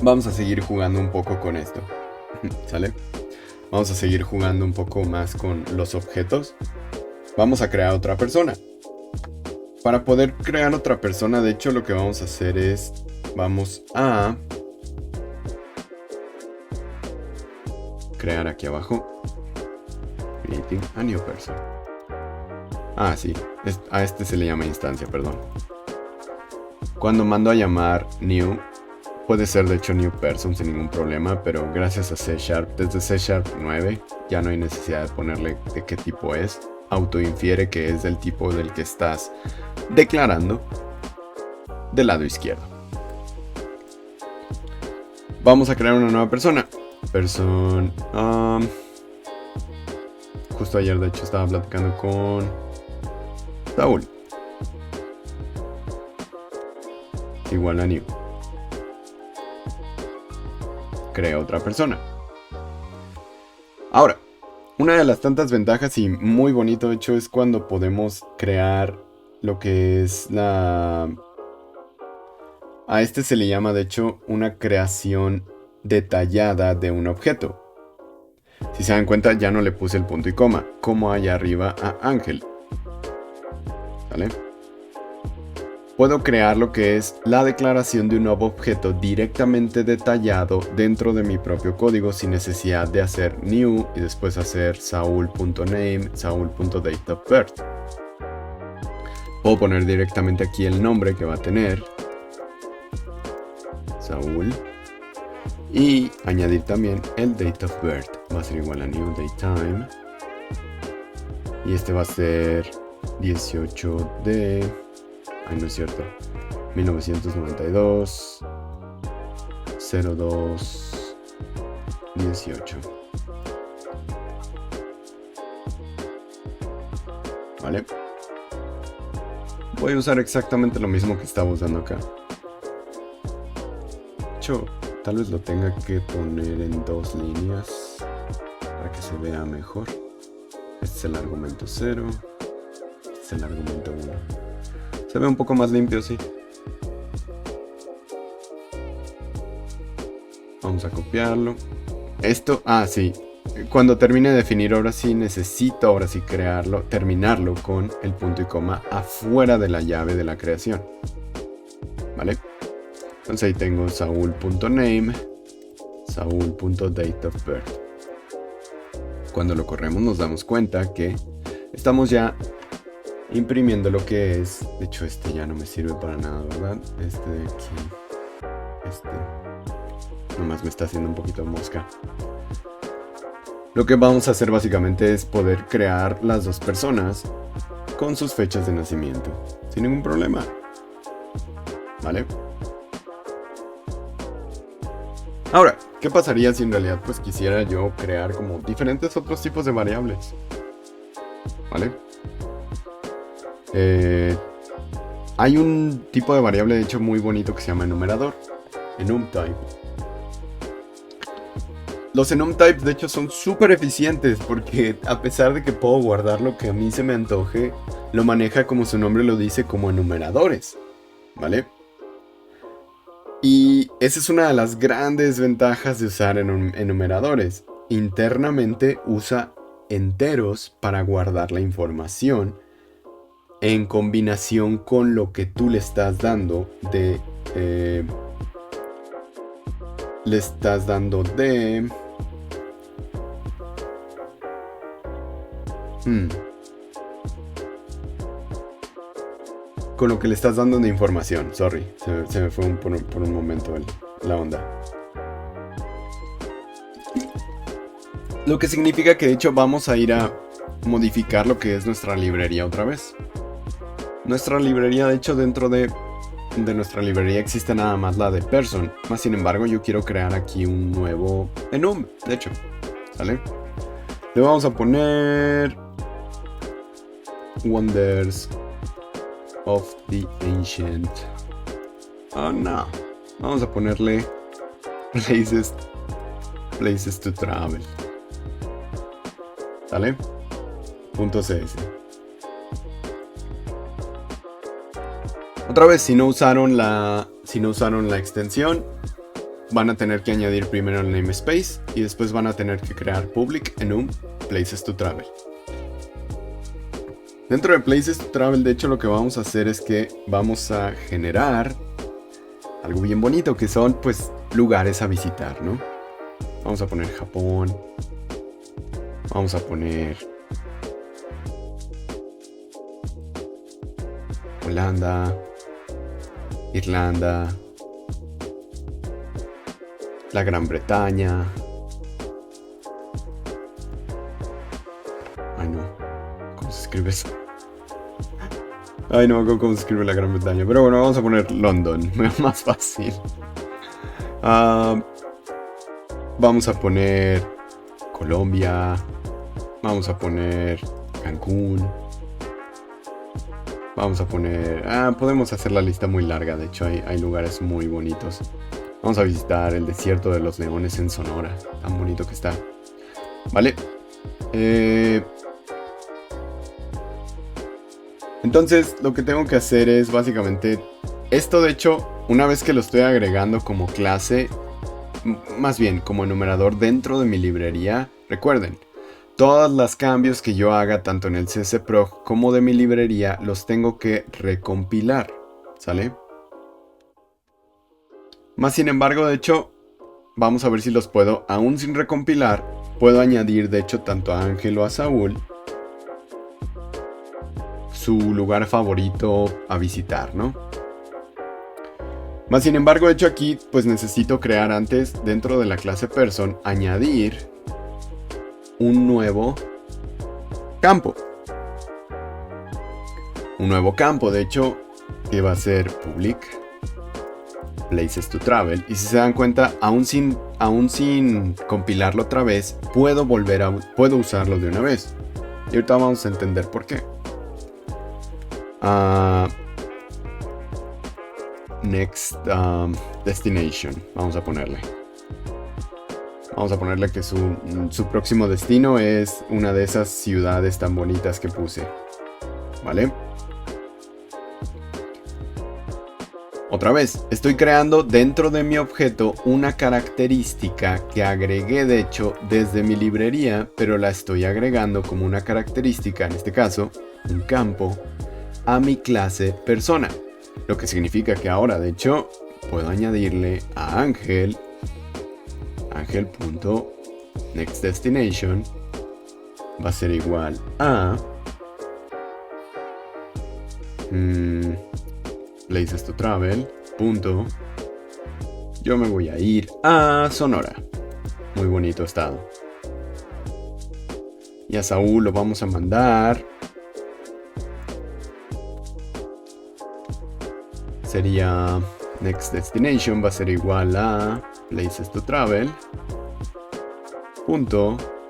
vamos a seguir jugando un poco con esto, ¿sale? Vamos a seguir jugando un poco más con los objetos. Vamos a crear otra persona. Para poder crear otra persona, de hecho, lo que vamos a hacer es, vamos a crear aquí abajo, creating a new person. Ah, sí, a este se le llama instancia, perdón. Cuando mando a llamar new, puede ser de hecho new person sin ningún problema, pero gracias a C#, desde C# 9, ya no hay necesidad de ponerle de qué tipo es. Autoinfiere que es del tipo del que estás declarando del lado izquierdo. Vamos a crear una nueva persona. Justo ayer de hecho estaba platicando con Saúl. Igual a new. Crea otra persona. Ahora, una de las tantas ventajas y muy bonito de hecho es cuando podemos crear lo que es a este se le llama de hecho una creación detallada de un objeto. Si se dan cuenta, ya no le puse el punto y coma, como allá arriba a Ángel. ¿Vale? puedo crear lo que es la declaración de un nuevo objeto directamente detallado dentro de mi propio código sin necesidad de hacer new y después hacer saul.name, saul.dateofbirth. Puedo poner directamente aquí el nombre que va a tener, Saúl, y añadir también el date of birth. Va a ser igual a new datetime. Y este va a ser 18 de... Ay, no es cierto. 1992 02 18. Vale. Voy a usar exactamente lo mismo que estaba usando acá. De hecho, tal vez lo tenga que poner en 2 líneas para que se vea mejor. Este es el argumento 0. Este es el argumento 1. Se ve un poco más limpio, sí. Vamos a copiarlo. Esto, sí. Cuando termine de definir, ahora sí necesito, terminarlo con el punto y coma afuera de la llave de la creación. ¿Vale? Entonces ahí tengo saul.name, saul.dateofbirth. Cuando lo corremos nos damos cuenta que estamos ya imprimiendo lo que es. De hecho, este ya no me sirve para nada, ¿verdad? Este de aquí. Nomás me está haciendo un poquito de mosca. Lo que vamos a hacer básicamente es poder crear las dos personas con sus fechas de nacimiento sin ningún problema. ¿Vale? Ahora, ¿qué pasaría si en realidad pues quisiera yo crear como diferentes otros tipos de variables? ¿Vale? Hay un tipo de variable de hecho muy bonito que se llama enumerador, enumType. Los enumTypes de hecho son súper eficientes porque a pesar de que puedo guardar lo que a mí se me antoje, lo maneja como su nombre lo dice como enumeradores, ¿vale? Y esa es una de las grandes ventajas de usar enumeradores. Internamente usa enteros para guardar la información en combinación con lo que tú le estás dando de... Con lo que le estás dando de información. Sorry, se me fue por un momento la onda. Lo que significa que de hecho vamos a ir a modificar lo que es nuestra librería otra vez. Nuestra librería, de hecho, dentro de nuestra librería existe nada más la de person. Más sin embargo, yo quiero crear aquí un nuevo enum, de hecho. ¿Sale? Le vamos a poner Wonders of the Ancient. Oh no. Vamos a ponerle Places to Travel. ¿Sale? .cs. Otra vez, si no usaron la extensión, van a tener que añadir primero el namespace y después van a tener que crear public enum places to travel. Dentro de places to travel, de hecho, lo que vamos a hacer es que vamos a generar algo bien bonito, que son pues lugares a visitar, ¿no? Vamos a poner Japón. Vamos a poner Holanda, Irlanda, la Gran Bretaña. Ay no, ¿cómo se escribe eso? Ay no me acuerdo cómo se escribe la Gran Bretaña. Pero bueno, vamos a poner London, más fácil. Vamos a poner Colombia. Vamos a poner Cancún. Vamos a poner... podemos hacer la lista muy larga. De hecho, hay lugares muy bonitos. Vamos a visitar el desierto de los leones en Sonora. Tan bonito que está. ¿Vale? Entonces, lo que tengo que hacer es básicamente... Esto, de hecho, una vez que lo estoy agregando como clase... Más bien, como enumerador dentro de mi librería... Recuerden... Todos los cambios que yo haga tanto en el CSProg como de mi librería los tengo que recompilar. ¿Sale? Más sin embargo, de hecho, vamos a ver si los puedo, aún sin recompilar, puedo añadir, de hecho, tanto a Ángel o a Saúl su lugar favorito a visitar, ¿no? Más sin embargo, de hecho aquí, pues necesito crear antes, dentro de la clase person, añadir un nuevo campo. Un nuevo campo, de hecho, que va a ser public places to travel. Y si se dan cuenta, aún sin compilarlo otra vez, puedo usarlo de una vez. Y ahorita vamos a entender por qué. Next destination. Vamos a ponerle que su próximo destino es una de esas ciudades tan bonitas que puse. ¿Vale? Otra vez, estoy creando dentro de mi objeto una característica que agregué de hecho desde mi librería, pero la estoy agregando como una característica, en este caso, un campo, a mi clase persona. Lo que significa que ahora, de hecho, puedo añadirle a Ángel.nextDestination va a ser igual a places to travel. Yo me voy a ir a Sonora. Muy bonito estado. Y a Saúl lo vamos a mandar. Sería next destination va a ser igual a places to travel.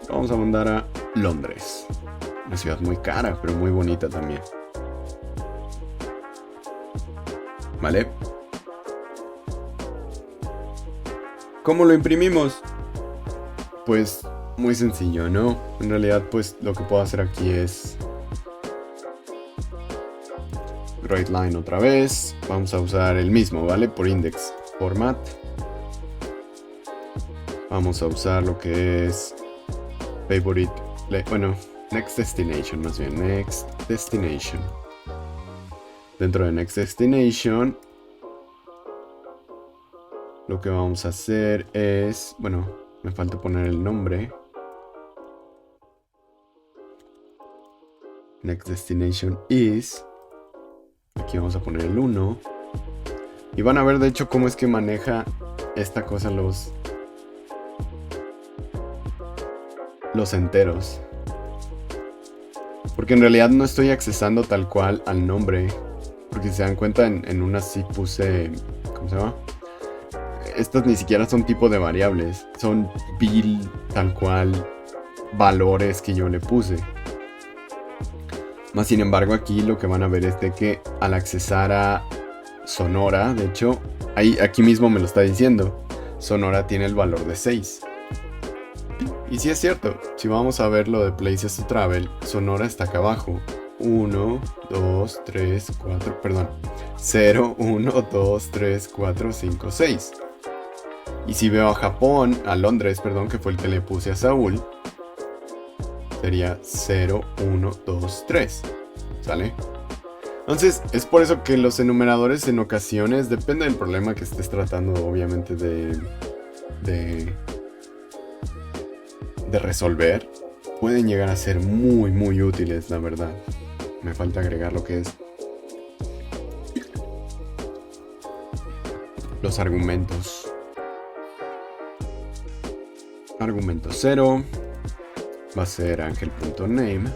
Vamos a mandar a Londres. Una ciudad muy cara, pero muy bonita también. ¿Vale? ¿Cómo lo imprimimos? Pues muy sencillo, ¿no? En realidad, pues lo que puedo hacer aquí es WriteLine otra vez. Vamos a usar el mismo, ¿vale? Por index format. Vamos a usar lo que es favorite. Bueno, next destination, más bien. Next destination. Dentro de Next Destination, lo que vamos a hacer es... Bueno, me falta poner el nombre. Next Destination is... Aquí vamos a poner el 1. Y van a ver, de hecho, cómo es que maneja esta cosa los enteros. Porque en realidad no estoy accesando tal cual al nombre. Porque si se dan cuenta, en una sí puse... ¿Cómo se llama? Estas ni siquiera son tipo de variables. Son bill, tal cual, valores que yo le puse. Más sin embargo, aquí lo que van a ver es de que al accesar a Sonora, de hecho, aquí mismo me lo está diciendo. Sonora tiene el valor de 6. Y sí es cierto. Si vamos a ver lo de Places to Travel, Sonora está acá abajo. 1, 2, 3, 4, perdón. 0, 1, 2, 3, 4, 5, 6. Y si veo a Japón, a Londres, perdón, que fue el que le puse a Saúl, sería 0, 1, 2, 3. ¿Sale? Entonces, es por eso que los enumeradores en ocasiones, depende del problema que estés tratando, obviamente, de resolver, pueden llegar a ser muy, muy útiles, la verdad. Me falta agregar lo que es los argumentos. Argumento 0 va a ser Ángel.name.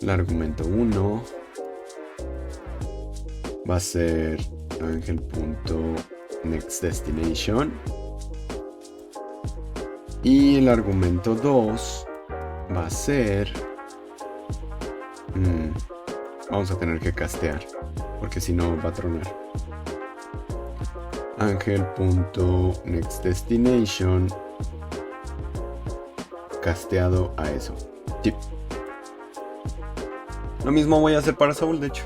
El argumento 1 va a ser Ángel.nextDestination. Y el argumento 2 va a ser... vamos a tener que castear, porque si no va a tronar. Ángel.nextDestination casteado a eso. Sí. Lo mismo voy a hacer para Saúl, de hecho.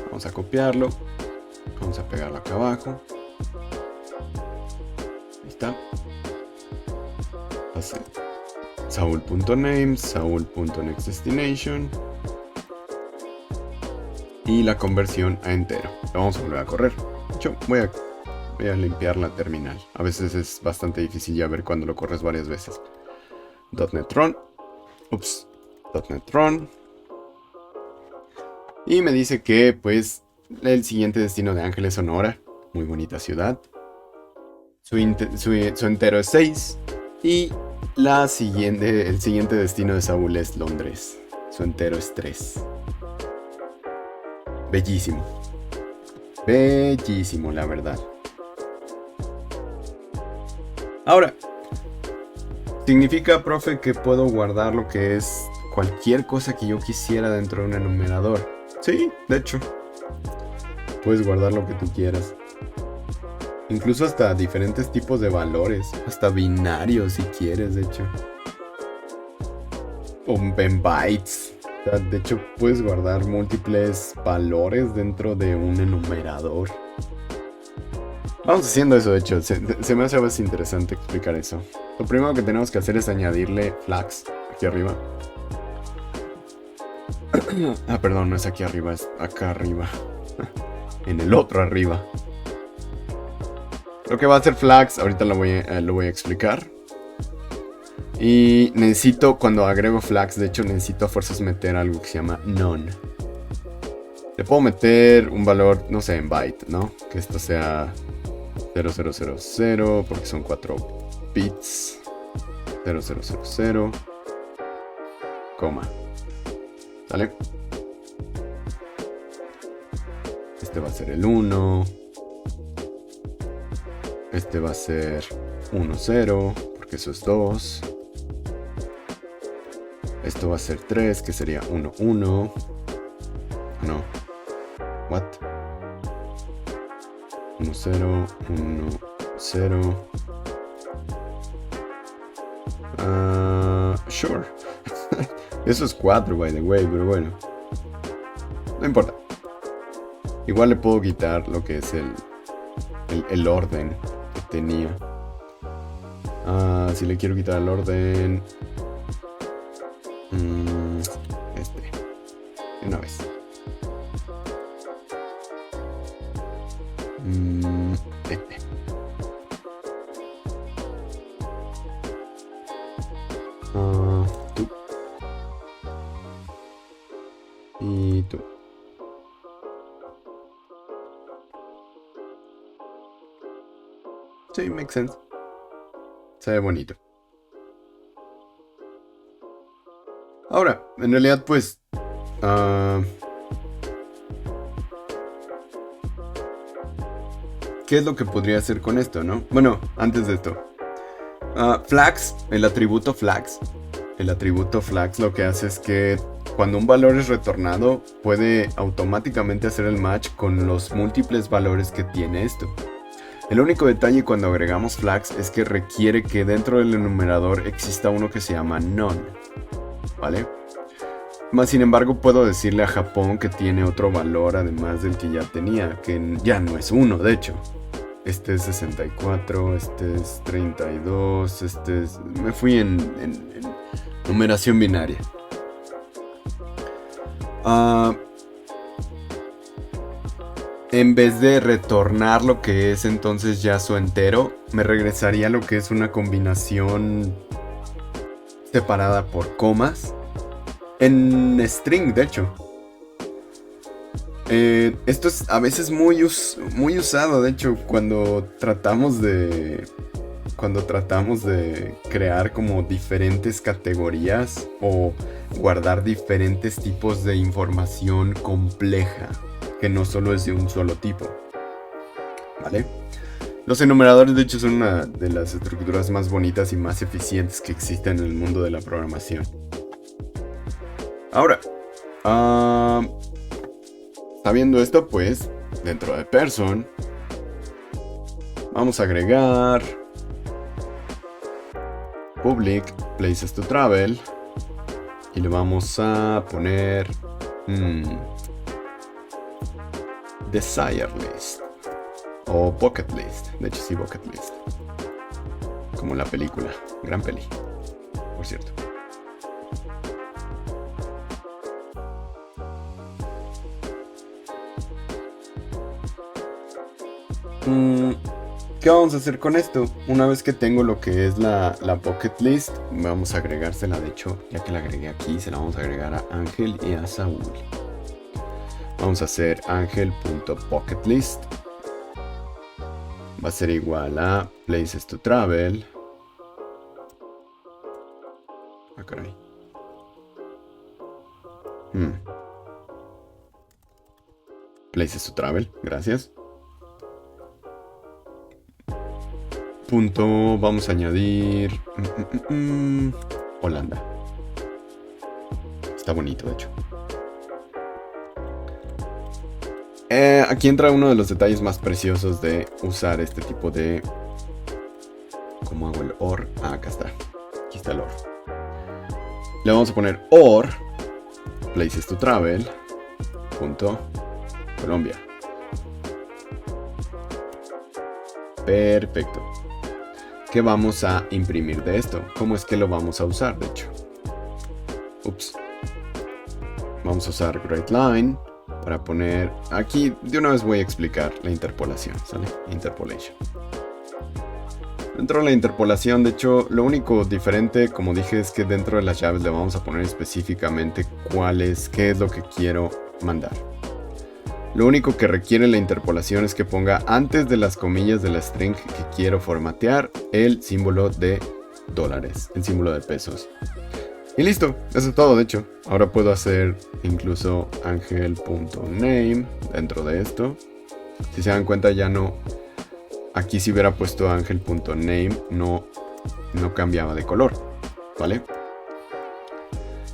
Vamos a copiarlo. Vamos a pegarlo acá abajo. Ahí está. Así. Saúl.name, Saúl.nextDestination. y la conversión a entero. Lo vamos a volver a correr. De hecho, voy a limpiar la terminal. A veces es bastante difícil ya ver cuando lo corres varias veces. .NET Run. Ups. .NET Run. Y me dice que, pues, el siguiente destino de Ángeles, Sonora. Muy bonita ciudad. Su entero es 6. Y el siguiente destino de Saúl es Londres. Su entero es 3. Bellísimo. Bellísimo, la verdad. Ahora, ¿significa, profe, que puedo guardar lo que es cualquier cosa que yo quisiera dentro de un enumerador? Sí, de hecho. Puedes guardar lo que tú quieras. Incluso hasta diferentes tipos de valores. Hasta binarios si quieres, de hecho. O en bytes. O sea, de hecho, puedes guardar múltiples valores dentro de un enumerador. Vamos haciendo eso, de hecho. Se me hace a veces interesante explicar eso. Lo primero que tenemos que hacer es añadirle flags aquí arriba. Ah, perdón, no es aquí arriba, es acá arriba. En el otro arriba. Lo que va a hacer flags, ahorita lo voy a explicar. Y necesito, cuando agrego flags, de hecho necesito a fuerzas meter algo que se llama none. Le puedo meter un valor, no sé, en byte, ¿no? Que esto sea 0000, porque son 4 bits. 0000, coma. ¿Vale? Este va a ser el 1. Este va a ser 1, 0, porque eso es 2. Esto va a ser 3, que sería 1, 1. No. What? 1, 0, 1, 0. Sure. Eso es 4, by the way, pero bueno. No importa. Igual le puedo quitar lo que es el orden que tenía. Si le quiero quitar el orden... Una vez. Tú. Y tú. Sí, makes sense. Se ve bonito. Ahora, en realidad, pues... ¿qué es lo que podría hacer con esto, no? Bueno, antes de esto. Flags, el atributo flags. El atributo flags lo que hace es que cuando un valor es retornado, puede automáticamente hacer el match con los múltiples valores que tiene esto. El único detalle cuando agregamos flags es que requiere que dentro del enumerador exista uno que se llama none. ¿Vale? Más sin embargo, puedo decirle a Japón que tiene otro valor además del que ya tenía, que ya no es 1, de hecho. Este es 64, este es 32, este es... Me fui en numeración binaria. En vez de retornar lo que es entonces ya su entero, me regresaría lo que es una combinación separada por comas. En string, de hecho. Esto es a veces muy usado, de hecho, cuando tratamos de crear como diferentes categorías o guardar diferentes tipos de información compleja, que no solo es de un solo tipo. ¿Vale? Los enumeradores, de hecho, son una de las estructuras más bonitas y más eficientes que existen en el mundo de la programación. Ahora, sabiendo esto, pues, dentro de Person, vamos a agregar public places to travel y le vamos a poner desire list o bucket list. De hecho, sí, bucket list, como la película, gran peli, por cierto. Mm, ¿Qué vamos a hacer con esto? Una vez que tengo lo que es la bucket list, vamos a agregársela. De hecho, ya que la agregué aquí, se la vamos a agregar a Ángel y a Saúl. Vamos a hacer angel.bucketlist. Va a ser igual a places to travel. Ah, caray. Places to travel, gracias. Punto, vamos a añadir Holanda. Está bonito, de hecho. Aquí entra uno de los detalles más preciosos de usar este tipo de... ¿Cómo hago el OR? Ah, acá está. Aquí está el OR. Le vamos a poner OR places to travel punto Colombia. Perfecto. ¿Qué vamos a imprimir de esto? ¿Cómo es que lo vamos a usar, de hecho? Ups. Vamos a usar GreatLine para poner... Aquí de una vez voy a explicar la interpolación, ¿sale? Interpolation. Dentro de la interpolación, de hecho, lo único diferente, como dije, es que dentro de las llaves le vamos a poner específicamente qué es lo que quiero mandar. Lo único que requiere la interpolación es que ponga antes de las comillas de la string que quiero formatear el símbolo de dólares, el símbolo de pesos. Y listo, eso es todo, de hecho. Ahora puedo hacer incluso angel.name dentro de esto. Si se dan cuenta, ya no... Aquí si hubiera puesto angel.name no cambiaba de color, ¿vale?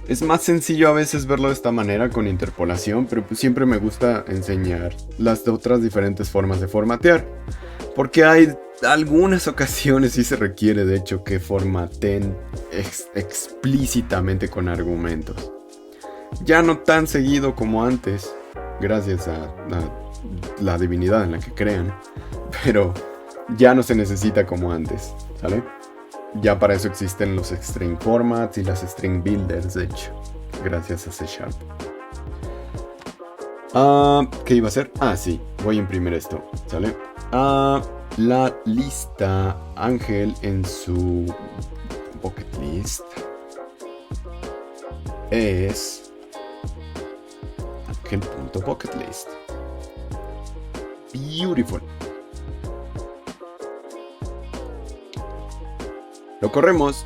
Es más sencillo a veces verlo de esta manera con interpolación, pero pues siempre me gusta enseñar las otras diferentes formas de formatear. Porque hay algunas ocasiones sí se requiere, de hecho, que formateen explícitamente con argumentos. Ya no tan seguido como antes, gracias a la divinidad en la que crean, pero ya no se necesita como antes, ¿sale? Ya para eso existen los string formats y las string builders, de hecho, gracias a C#. ¿Qué iba a hacer? Ah, sí, voy a imprimir esto, ¿sale? La lista Ángel en su bucket list es Ángel.bucketlist. Beautiful. Lo corremos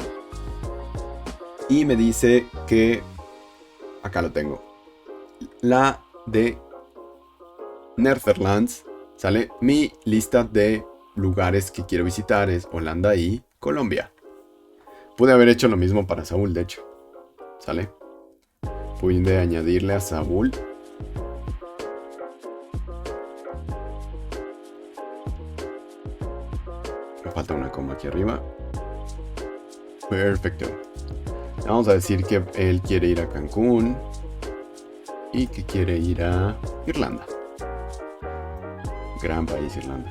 y me dice que acá lo tengo. La de Netherlands, ¿sale? Mi lista de lugares que quiero visitar es Holanda y Colombia. Pude haber hecho lo mismo para Saúl, de hecho, ¿sale? Pude añadirle a Saúl me falta una coma aquí arriba. Perfecto. Vamos a decir que él quiere ir a Cancún y que quiere ir a Irlanda. Gran país, Irlanda.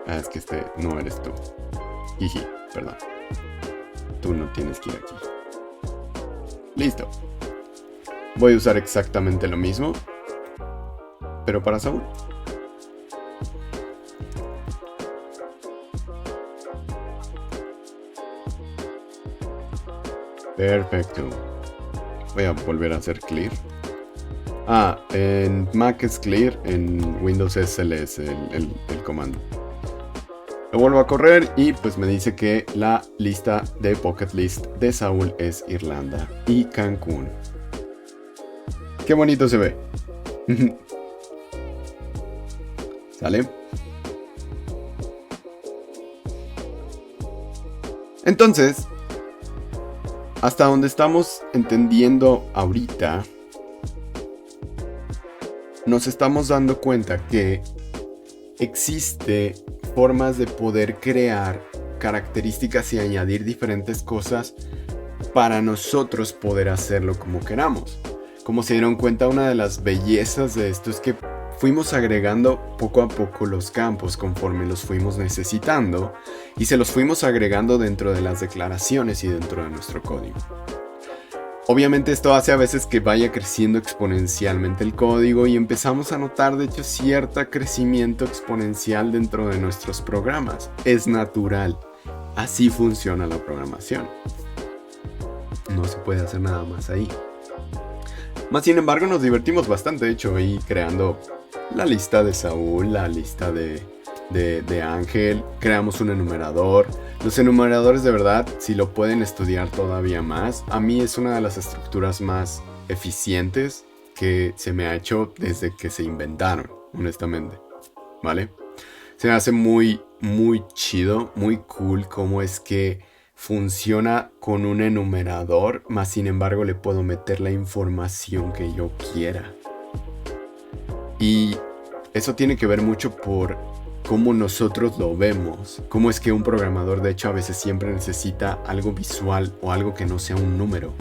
Ah, es que este no eres tú. Jiji, perdón. Tú no tienes que ir aquí. Listo. Voy a usar exactamente lo mismo, pero para Saúl. Perfecto. Voy a volver a hacer clear. En Mac es clear, en Windows es ls el comando. Lo vuelvo a correr y pues me dice que la lista de bucket list de Saúl es Irlanda y Cancún. Qué bonito se ve. ¿Sale? Entonces, hasta donde estamos entendiendo ahorita, nos estamos dando cuenta que existe formas de poder crear características y añadir diferentes cosas para nosotros poder hacerlo como queramos. Como se dieron cuenta, una de las bellezas de esto es que fuimos agregando poco a poco los campos conforme los fuimos necesitando y se los fuimos agregando dentro de las declaraciones y dentro de nuestro código. Obviamente esto hace a veces que vaya creciendo exponencialmente el código y empezamos a notar de hecho cierto crecimiento exponencial dentro de nuestros programas. Es natural. Así funciona la programación. No se puede hacer nada más ahí. Más sin embargo nos divertimos bastante, de hecho, ahí creando la lista de Saúl, la lista de Ángel, creamos un enumerador. Los enumeradores de verdad, si lo pueden estudiar todavía más, a mí es una de las estructuras más eficientes que se me ha hecho desde que se inventaron, honestamente, ¿vale? Se me hace muy, muy chido, muy cool cómo es que funciona con un enumerador, más sin embargo le puedo meter la información que yo quiera. Y eso tiene que ver mucho por cómo nosotros lo vemos. Cómo es que un programador de hecho a veces siempre necesita algo visual o algo que no sea un número.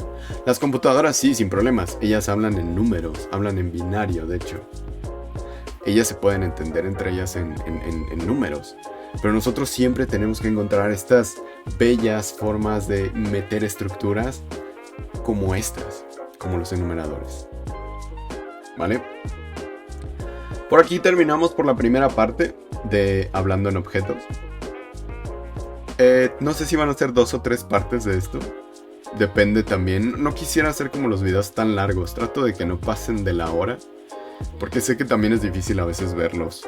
Las computadoras sí, sin problemas. Ellas hablan en números, hablan en binario de hecho. Ellas se pueden entender entre ellas en números. Pero nosotros siempre tenemos que encontrar estas bellas formas de meter estructuras como estas, como los enumeradores. ¿Vale? Por aquí terminamos por la primera parte de Hablando en Objetos. No sé si van a ser 2 o 3 partes de esto. Depende también. No quisiera hacer como los videos tan largos. Trato de que no pasen de la hora. Porque sé que también es difícil a veces verlos.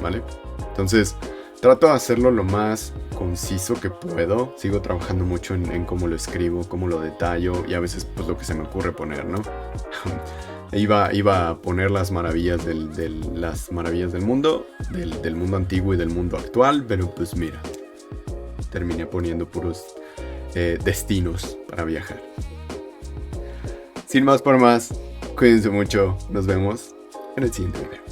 ¿Vale? Entonces, trato de hacerlo lo más conciso que puedo. Sigo trabajando mucho en cómo lo escribo, cómo lo detallo. Y a veces pues lo que se me ocurre poner, ¿no? Iba a poner las maravillas las maravillas del mundo, del mundo antiguo y del mundo actual, pero pues mira, terminé poniendo puros destinos para viajar. Sin más por más, cuídense mucho, nos vemos en el siguiente video.